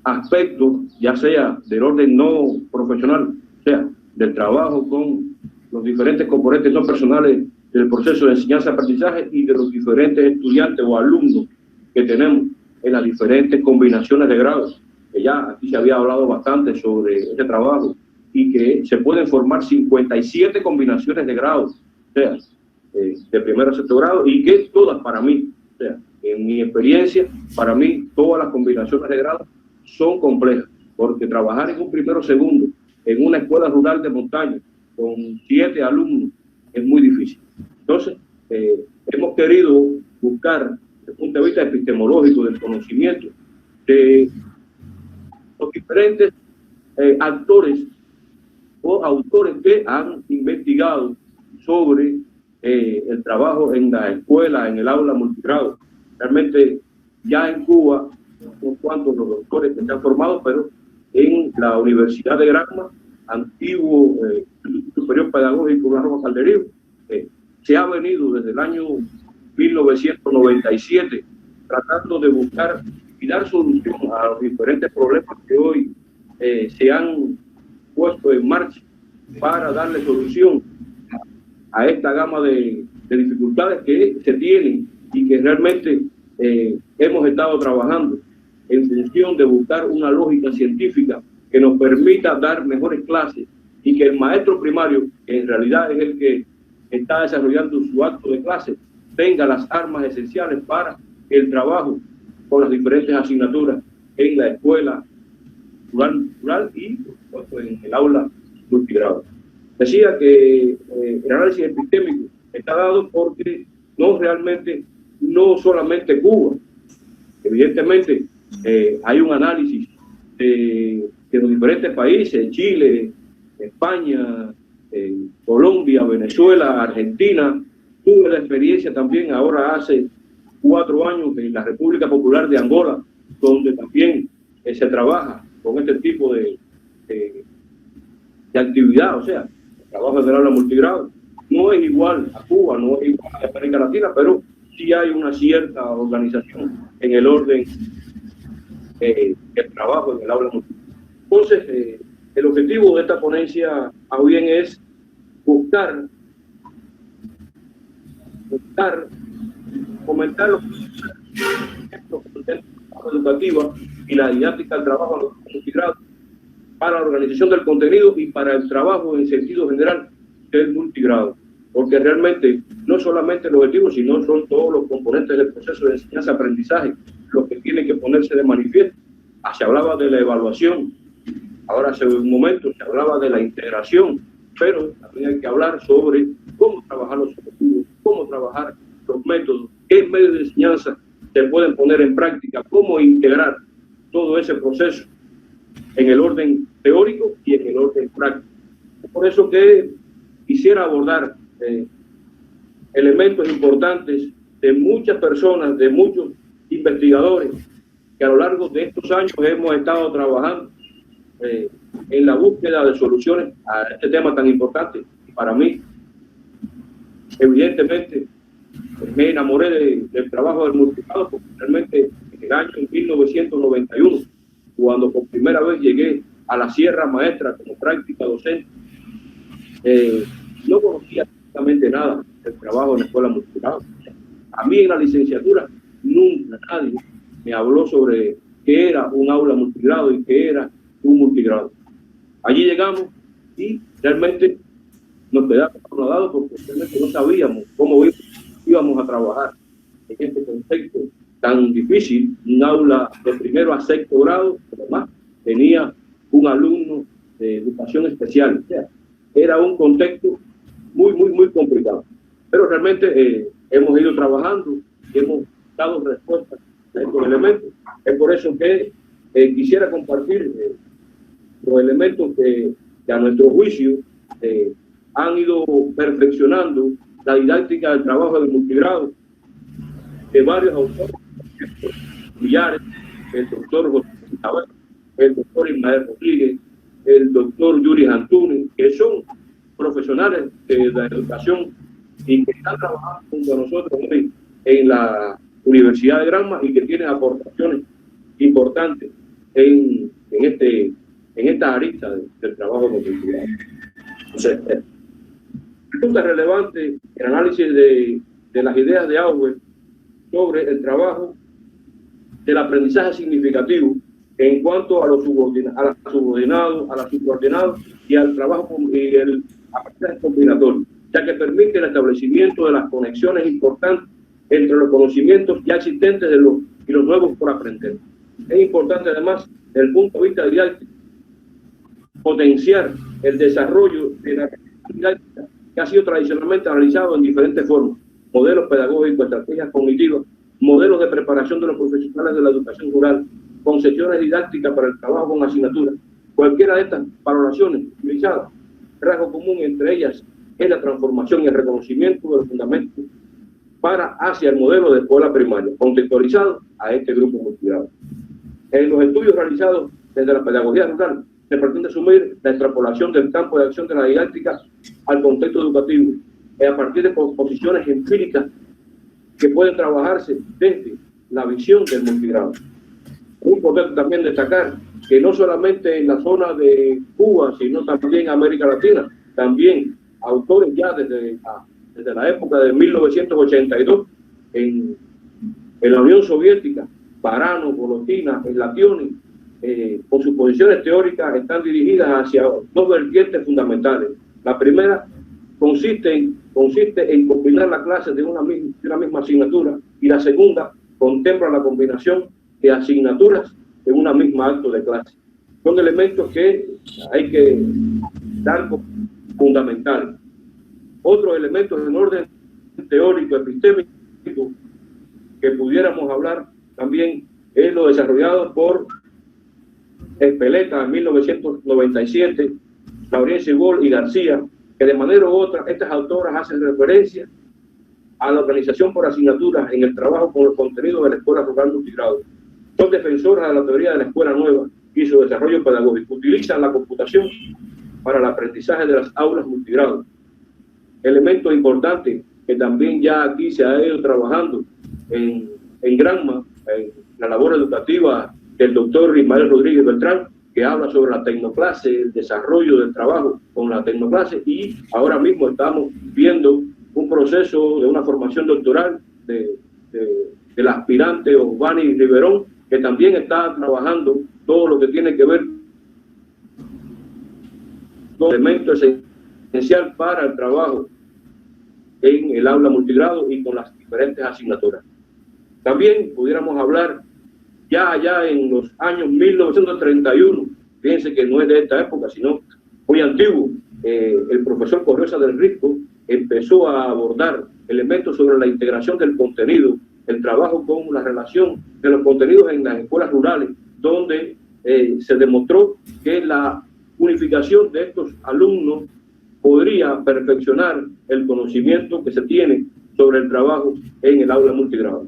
aspectos, ya sea del orden no profesional, o sea, del trabajo con los diferentes componentes no personales del proceso de enseñanza-aprendizaje y de los diferentes estudiantes o alumnos que tenemos en las diferentes combinaciones de grados, que ya aquí se había hablado bastante sobre este trabajo, y que se pueden formar 57 combinaciones de grados, o sea, de primero a sexto grado, y que todas para mí, o sea, en mi experiencia, para mí todas las combinaciones de grados son complejas, porque trabajar en un primero o segundo, en una escuela rural de montaña, con 7 alumnos, es muy difícil. Entonces, hemos querido buscar, desde el punto de vista epistemológico del conocimiento, de los diferentes actores o autores que han investigado sobre el trabajo en la escuela, en el aula multigrado. Realmente ya en Cuba, unos cuantos los doctores que se han formado, pero en la Universidad de Granma, antiguo Instituto Superior Pedagógico de Roma Calderío, se ha venido desde el año 1997 tratando de buscar y dar solución a los diferentes problemas que hoy se han puesto en marcha para darle solución a esta gama de dificultades que se tienen y que realmente hemos estado trabajando en función de buscar una lógica científica que nos permita dar mejores clases y que el maestro primario, que en realidad es el que está desarrollando su acto de clase, tenga las armas esenciales para el trabajo con las diferentes asignaturas en la escuela rural y, por supuesto, en el aula multigrado. Decía que el análisis epistémico está dado porque no solamente Cuba, evidentemente hay un análisis de los diferentes países, Chile, España, Colombia, Venezuela, Argentina. Tuve la experiencia también ahora hace 4 años en la República Popular de Angola, donde también se trabaja con este tipo de actividad, o sea, el trabajo del aula multigrado. No es igual a Cuba, no es igual a América Latina, pero sí hay una cierta organización en el orden del trabajo en el aula multigrado. Entonces, el objetivo de esta ponencia, a bien, es buscar fomentar los conceptos educativos y la didáctica del trabajo multigrado para la organización del contenido y para el trabajo en sentido general del multigrado, porque realmente no solamente el objetivo, sino son todos los componentes del proceso de enseñanza-aprendizaje los que tienen que ponerse de manifiesto. Se hablaba de la evaluación, ahora hace un momento se hablaba de la integración, pero también hay que hablar sobre cómo trabajar los objetivos, cómo trabajar los métodos, qué medios de enseñanza se pueden poner en práctica, cómo integrar todo ese proceso en el orden teórico y en el orden práctico. Por eso que quisiera abordar elementos importantes de muchas personas, de muchos investigadores que a lo largo de estos años hemos estado trabajando en la búsqueda de soluciones a este tema tan importante. Para mí, evidentemente, me enamoré del trabajo del multigrado, porque realmente en el año 1991, cuando por primera vez llegué a la Sierra Maestra como práctica docente, no conocía absolutamente nada del trabajo en la escuela multigrado. A mí en la licenciatura nunca nadie me habló sobre qué era un aula multigrado y qué era un multigrado. Allí llegamos y realmente nos quedamos anodados porque realmente no sabíamos cómo íbamos a trabajar en este contexto tan difícil. Un aula de primero a sexto grado, además tenía un alumno de educación especial. O sea, era un contexto muy complicado. Pero realmente hemos ido trabajando y hemos dado respuesta a estos elementos. Es por eso que quisiera compartir los elementos que a nuestro juicio han ido perfeccionando la didáctica del trabajo del multigrado de varios autores, Millares, el doctor José Isabel, el doctor Ismael Rodríguez, el doctor Yuri Antunes, que son profesionales de la educación y que están trabajando junto a nosotros hoy en la Universidad de Granma y que tienen aportaciones importantes en esta arista del trabajo multigrado. Entonces, resulta relevante el análisis de las ideas de Auer sobre el trabajo del aprendizaje significativo en cuanto a los subordinados, a la subordinados y al trabajo y el aprendizaje combinatorio, ya que permite el establecimiento de las conexiones importantes entre los conocimientos ya existentes y los nuevos por aprender. Es importante además, desde el punto de vista didáctico, potenciar el desarrollo de la didáctica que ha sido tradicionalmente analizado en diferentes formas: modelos pedagógicos, estrategias cognitivas, modelos de preparación de los profesionales de la educación rural, concepciones didácticas para el trabajo con asignaturas. Cualquiera de estas valoraciones utilizadas, rasgo común entre ellas es la transformación y el reconocimiento de los fundamentos hacia el modelo de escuela primaria, contextualizado a este grupo multigrado. En los estudios realizados desde la pedagogía rural, se pretende asumir la extrapolación del campo de acción de la didáctica al contexto educativo, a partir de posiciones empíricas que pueden trabajarse desde la visión del multigrado. Es importante también destacar que no solamente en la zona de Cuba, sino también en América Latina, también autores ya desde la época de 1982 en la Unión Soviética, Barano, Bolotina, Slationi, con sus posiciones teóricas están dirigidas hacia dos vertientes fundamentales. La primera consiste en combinar las clases de una misma asignatura, y la segunda contempla la combinación de asignaturas en una misma acto de clase. Son elementos que hay que dar como fundamentales. Otros elementos en orden teórico, epistémico, que pudiéramos hablar también es lo desarrollado por Espeleta en 1997, Lauriense Gol y García, que de manera u otra estas autoras hacen referencia a la organización por asignaturas en el trabajo con los contenidos de la escuela rural multigrado. Son defensoras de la teoría de la escuela nueva y su desarrollo pedagógico. Utilizan la computación para el aprendizaje de las aulas multigrado. Elemento importante que también ya aquí se ha ido trabajando en Granma, en la labor educativa del doctor Ismael Rodríguez Beltrán, que habla sobre la tecnoclase, el desarrollo del trabajo con la tecnoclase, y ahora mismo estamos viendo un proceso de una formación doctoral del aspirante Osvani Riverón, que también está trabajando todo lo que tiene que ver con elementos esencial para el trabajo en el aula multigrado y con las diferentes asignaturas. También pudiéramos hablar ya allá en los años 1931, fíjense que no es de esta época, sino muy antiguo, el profesor Corriosa del Risco empezó a abordar elementos sobre la integración del contenido, el trabajo con la relación de los contenidos en las escuelas rurales, donde se demostró que la unificación de estos alumnos podría perfeccionar el conocimiento que se tiene sobre el trabajo en el aula multigrado.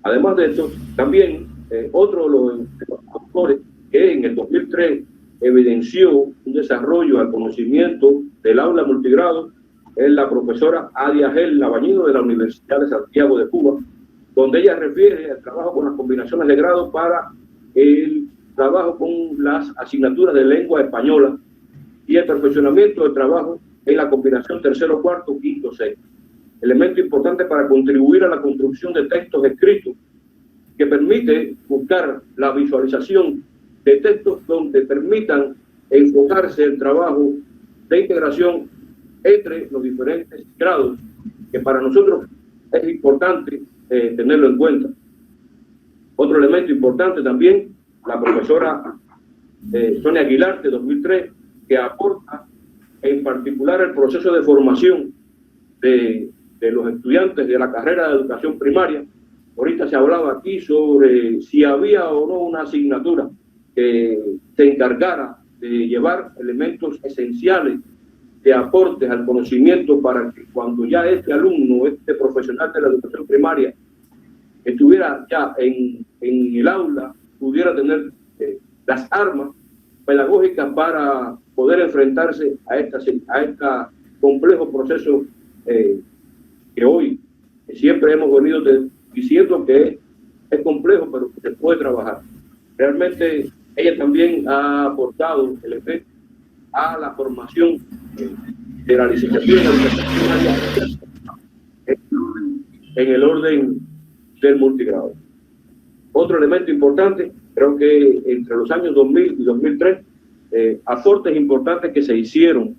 Además de esto, también otro de los autores que en el 2003 evidenció un desarrollo al conocimiento del aula multigrado es la profesora Adia Gel Labañino de la Universidad de Santiago de Cuba, donde ella refiere al trabajo con las combinaciones de grado para el trabajo con las asignaturas de lengua española y el perfeccionamiento del trabajo en la combinación tercero, cuarto, quinto, sexto. Elemento importante para contribuir a la construcción de textos escritos que permite buscar la visualización de textos donde permitan enfocarse el trabajo de integración entre los diferentes grados, que para nosotros es importante tenerlo en cuenta. Otro elemento importante también, la profesora Sonia Aguilar, de 2003, que aporta en particular el proceso de formación de los estudiantes de la carrera de educación primaria. Ahorita se hablaba aquí sobre si había o no una asignatura que se encargara de llevar elementos esenciales de aportes al conocimiento para que cuando ya este alumno, este profesional de la educación primaria, estuviera ya en el aula, pudiera tener las armas pedagógicas para poder enfrentarse a este complejo proceso que hoy siempre hemos venido diciendo que es complejo, pero que se puede trabajar. Realmente ella también ha aportado elementos a la formación de la licenciatura en el orden del multigrado. Otro elemento importante, creo que entre los años 2000 y 2003, aportes importantes que se hicieron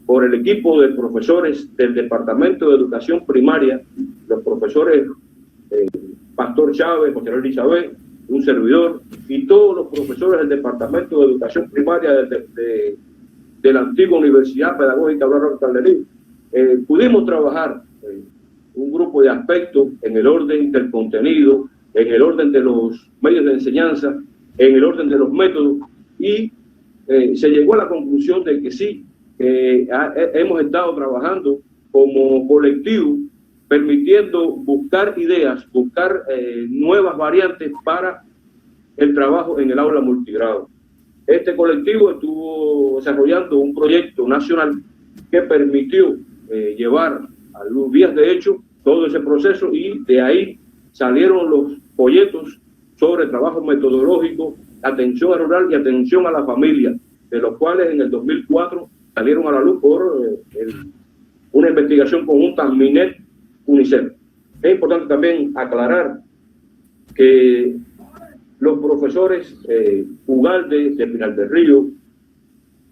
por el equipo de profesores del Departamento de Educación Primaria, los profesores Pastor Chávez, José Luis Isabel, un servidor, y todos los profesores del Departamento de Educación Primaria de la antigua Universidad Pedagógica Aurora Calderín. Pudimos trabajar un grupo de aspectos en el orden del contenido, en el orden de los medios de enseñanza, en el orden de los métodos, y se llegó a la conclusión de que sí, hemos estado trabajando como colectivo, permitiendo buscar ideas, buscar nuevas variantes para el trabajo en el aula multigrado. Este colectivo estuvo desarrollando un proyecto nacional que permitió llevar a los días de hecho todo ese proceso, y de ahí salieron los folletos sobre trabajo metodológico, atención a rural y atención a la familia, de los cuales en el 2004 salieron a la luz por una investigación conjunta MINET-UNICEF. Es importante también aclarar que los profesores Ugalde de Pinar del Río,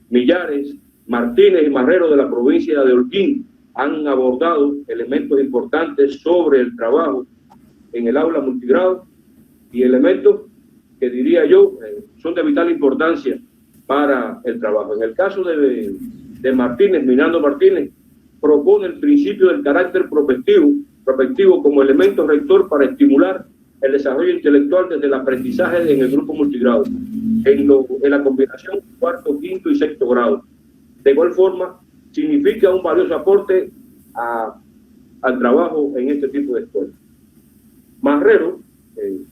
Millares, Martínez y Marrero de la provincia de Holguín han abordado elementos importantes sobre el trabajo en el aula multigrado, y elementos que diría yo son de vital importancia para el trabajo. En el caso de Martínez, Minando Martínez, propone el principio del carácter prospectivo como elemento rector para estimular el desarrollo intelectual desde el aprendizaje en el grupo multigrado, en la combinación cuarto, quinto y sexto grado. De igual forma, significa un valioso aporte al trabajo en este tipo de escuelas. Marrero,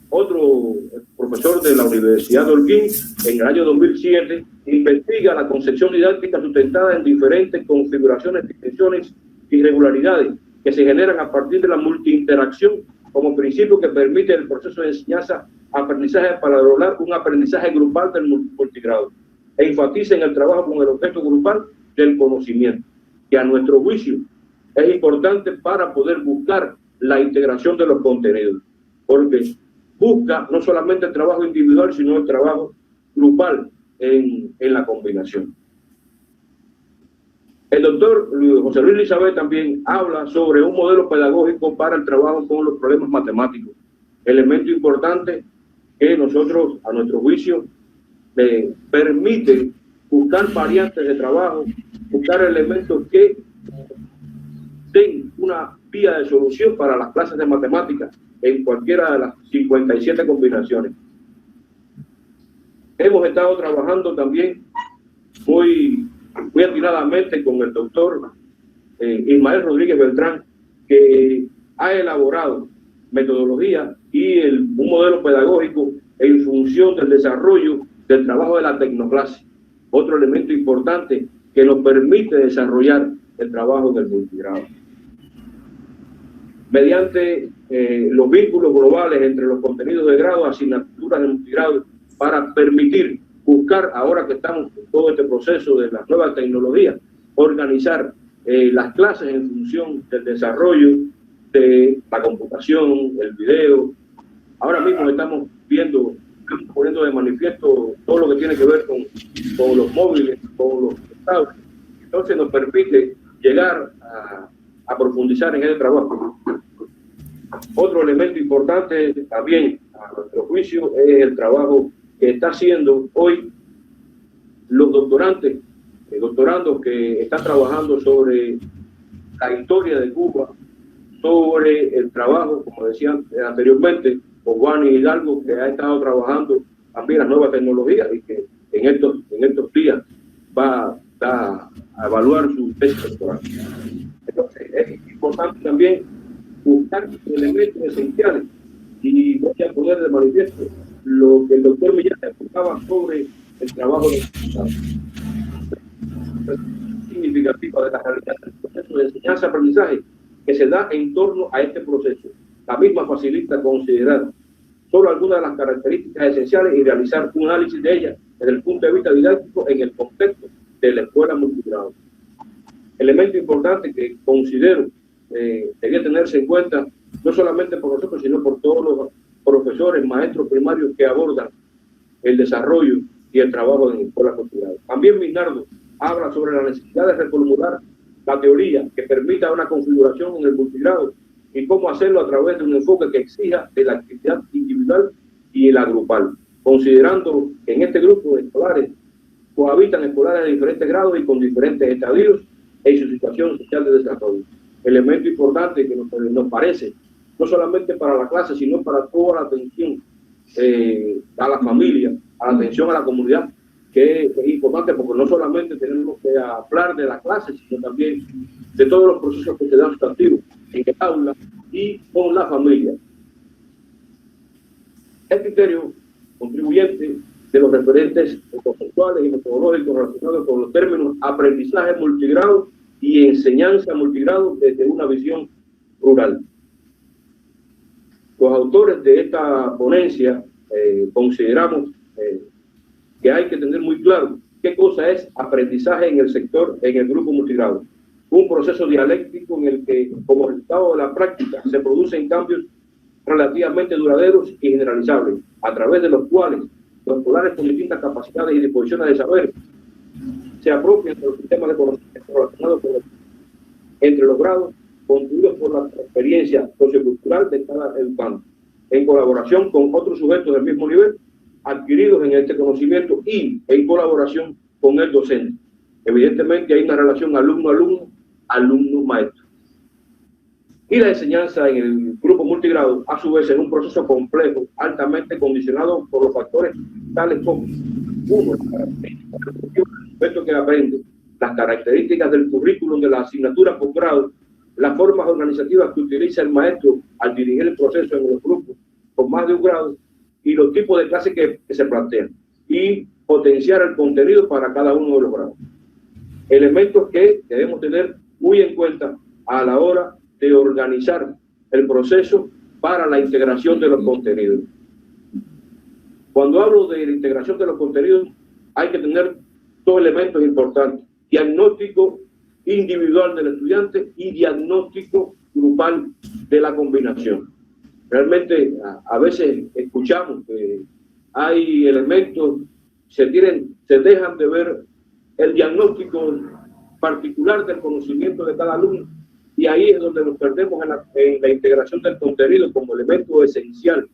otro profesor de la Universidad de Holguín, en el año 2007, investiga la concepción didáctica sustentada en diferentes configuraciones, dimensiones y irregularidades que se generan a partir de la multiinteracción como principio que permite el proceso de enseñanza-aprendizaje para lograr un aprendizaje grupal del multigrado, e enfatiza en el trabajo con el objeto grupal del conocimiento, que a nuestro juicio es importante para poder buscar la integración de los contenidos, porque busca no solamente el trabajo individual, sino el trabajo grupal en la combinación. El doctor José Luis Isabel también habla sobre un modelo pedagógico para el trabajo con los problemas matemáticos, elemento importante que nosotros, a nuestro juicio, permite buscar variantes de trabajo, buscar elementos que den una vía de solución para las clases de matemáticas en cualquiera de las 57 combinaciones. Hemos estado trabajando también muy atinadamente con el doctor Ismael Rodríguez Beltrán, que ha elaborado metodología y un modelo pedagógico en función del desarrollo del trabajo de la tecnoclase, otro elemento importante que nos permite desarrollar el trabajo del multigrado. Mediante los vínculos globales entre los contenidos de grado, asignaturas de multigrado, para permitir buscar, ahora que estamos en todo este proceso de las nuevas tecnologías, organizar las clases en función del desarrollo de la computación, el video. Ahora mismo estamos poniendo de manifiesto todo lo que tiene que ver con los móviles, con los tablets. entonces nos permite llegar a profundizar en el trabajo. Otro elemento importante también, a nuestro juicio, es el trabajo que está haciendo hoy los doctorandos que están trabajando sobre la historia de Cuba, sobre el trabajo, como decía anteriormente, con Juan Hidalgo, que ha estado trabajando también las nuevas tecnologías y que en estos días va a evaluar su tesis doctoral. Entonces, es importante también buscar elementos esenciales, y voy a poner de manifiesto lo que el doctor Millán explicaba sobre el trabajo de significativa de la realidad del proceso de enseñanza-aprendizaje que se da en torno a este proceso. La misma facilita considerar solo algunas de las características esenciales y realizar un análisis de ellas desde el punto de vista didáctico en el contexto de la escuela multigrado. Elemento importante que considero debía tenerse en cuenta no solamente por nosotros, sino por todos los profesores, maestros primarios que abordan el desarrollo y el trabajo en escuelas multigrado. También Minardo habla sobre la necesidad de reformular la teoría que permita una configuración en el multigrado y cómo hacerlo a través de un enfoque que exija de la actividad individual y la grupal, considerando que en este grupo de escolares cohabitan escolares de diferentes grados y con diferentes estadios en su situación social de desarrollo. Elemento importante que nos parece, no solamente para la clase, sino para toda la atención a la familia, a la atención a la comunidad, que es importante porque no solamente tenemos que hablar de la clase, sino también de todos los procesos que se dan sustantivos en el aula y con la familia. El criterio contribuyente de los referentes conceptuales y metodológicos relacionados con los términos aprendizaje multigrado y enseñanza multigrado desde una visión rural. Los autores de esta ponencia consideramos que hay que tener muy claro qué cosa es aprendizaje en el sector, en el grupo multigrado. Un proceso dialéctico en el que, como resultado de la práctica, se producen cambios relativamente duraderos y generalizables, a través de los cuales los escolares con distintas capacidades y disposiciones de saber se apropian de los sistemas de conocimiento relacionados con entre los grados, construidos por la experiencia sociocultural de cada educante, en colaboración con otros sujetos del mismo nivel, adquiridos en este conocimiento y en colaboración con el docente. Evidentemente hay una relación alumno-alumno, alumno-maestro. Y la enseñanza en el grupo multigrado, a su vez, en un proceso complejo, altamente condicionado por los factores tales como, uno, el sujeto que aprende, las características del currículum de la asignatura por grado, las formas organizativas que utiliza el maestro al dirigir el proceso en los grupos con más de un grado y los tipos de clases que se plantean, y potenciar el contenido para cada uno de los grados. Elementos que debemos tener muy en cuenta a la hora de organizar el proceso para la integración de los contenidos. Cuando hablo de la integración de los contenidos, hay que tener dos elementos importantes: diagnóstico individual del estudiante y diagnóstico grupal de la combinación. Realmente a veces escuchamos que hay elementos, se dejan de ver el diagnóstico particular del conocimiento de cada alumno, y ahí es donde nos perdemos en la integración del contenido como elemento esencial,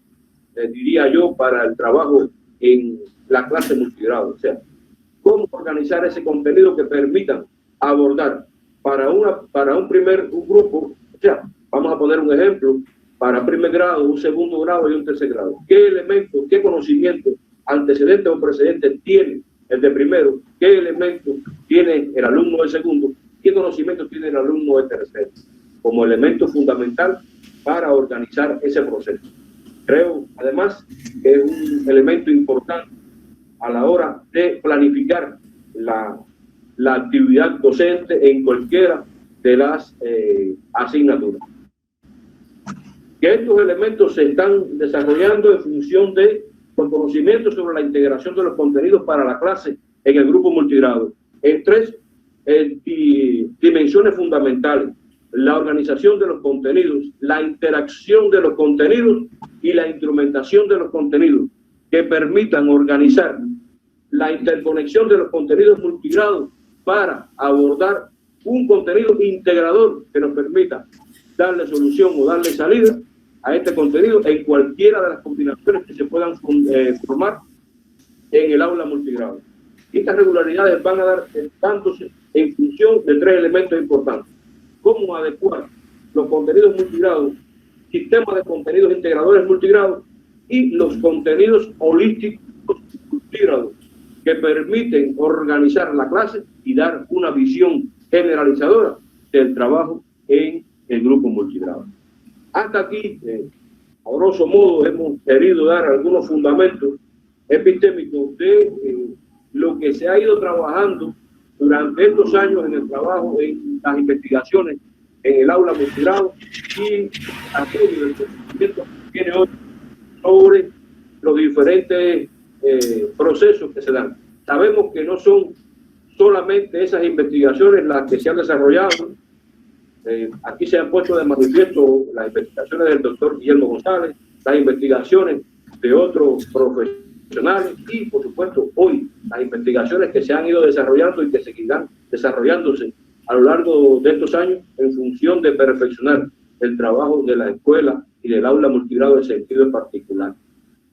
diría yo, para el trabajo en la clase multigrado. O sea, cómo organizar ese contenido que permitan abordar para un grupo. O sea, vamos a poner un ejemplo: para primer grado, un segundo grado y un tercer grado. ¿Qué elementos, qué conocimientos, antecedentes o precedentes tiene el de primero? ¿Qué elementos tiene el alumno del segundo? ¿Qué conocimientos tiene el alumno del tercero? Como elemento fundamental para organizar ese proceso. Creo, además, que es un elemento importante a la hora de planificar la actividad docente en cualquiera de las asignaturas. Que estos elementos se están desarrollando en función de los conocimientos sobre la integración de los contenidos para la clase en el grupo multigrado, en tres dimensiones fundamentales: la organización de los contenidos, la interacción de los contenidos y la instrumentación de los contenidos, que permitan organizar la interconexión de los contenidos multigrados para abordar un contenido integrador que nos permita darle solución o darle salida a este contenido en cualquiera de las combinaciones que se puedan formar en el aula multigrado. Estas regularidades van a dar dándose en función de 3 elementos importantes: cómo adecuar los contenidos multigrados, sistemas de contenidos integradores multigrados y los contenidos holísticos multigrados que permiten organizar la clase y dar una visión generalizadora del trabajo en el grupo multigrado. Hasta aquí, a grosso modo, hemos querido dar algunos fundamentos epistémicos de lo que se ha ido trabajando durante estos años en el trabajo, en las investigaciones en el aula multigrado y aquello del conocimiento que tiene hoy sobre los diferentes procesos que se dan. Sabemos que no son solamente esas investigaciones las que se han desarrollado. Aquí se han puesto de manifiesto las investigaciones del doctor Guillermo González, las investigaciones de otros profesionales y, por supuesto, hoy las investigaciones que se han ido desarrollando y que seguirán desarrollándose a lo largo de estos años en función de perfeccionar el trabajo de la escuela y del aula multigrado en sentido en particular.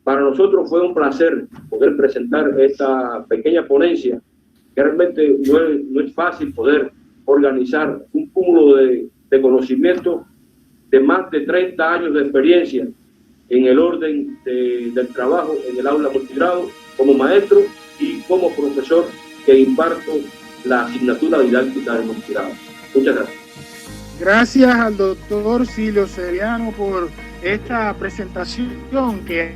Para nosotros fue un placer poder presentar esta pequeña ponencia, que realmente no es fácil poder organizar un cúmulo de conocimiento de más de 30 años de experiencia en el orden del trabajo en el aula multigrado como maestro y como profesor que imparto la asignatura didáctica del multigrado. Muchas gracias. Gracias al doctor Silio Seriano por esta presentación que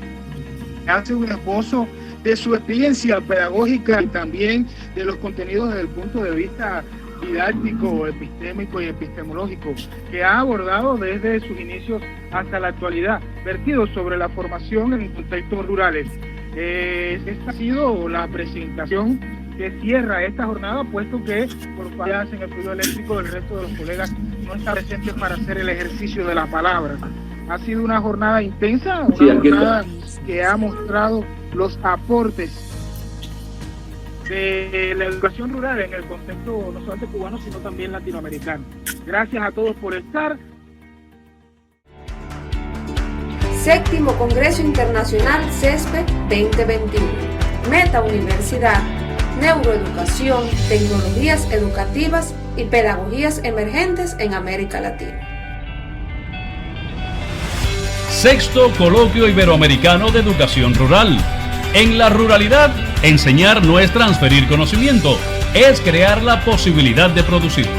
hace un esbozo de su experiencia pedagógica y también de los contenidos desde el punto de vista didáctico, epistémico y epistemológico que ha abordado desde sus inicios hasta la actualidad, vertido sobre la formación en contextos rurales. Esta ha sido la presentación que cierra esta jornada, puesto que por fallas en el fluido eléctrico del resto de los colegas no está presente para hacer el ejercicio de la palabra. Ha sido una jornada intensa, una jornada que ha mostrado los aportes de la educación rural en el contexto no solamente cubano, sino también latinoamericano. Gracias a todos por estar. Séptimo Congreso Internacional CESPE 2021. Meta Universidad, Neuroeducación, Tecnologías Educativas y Pedagogías Emergentes en América Latina. Sexto Coloquio Iberoamericano de Educación Rural. En la ruralidad, enseñar no es transferir conocimiento, es crear la posibilidad de producirlo.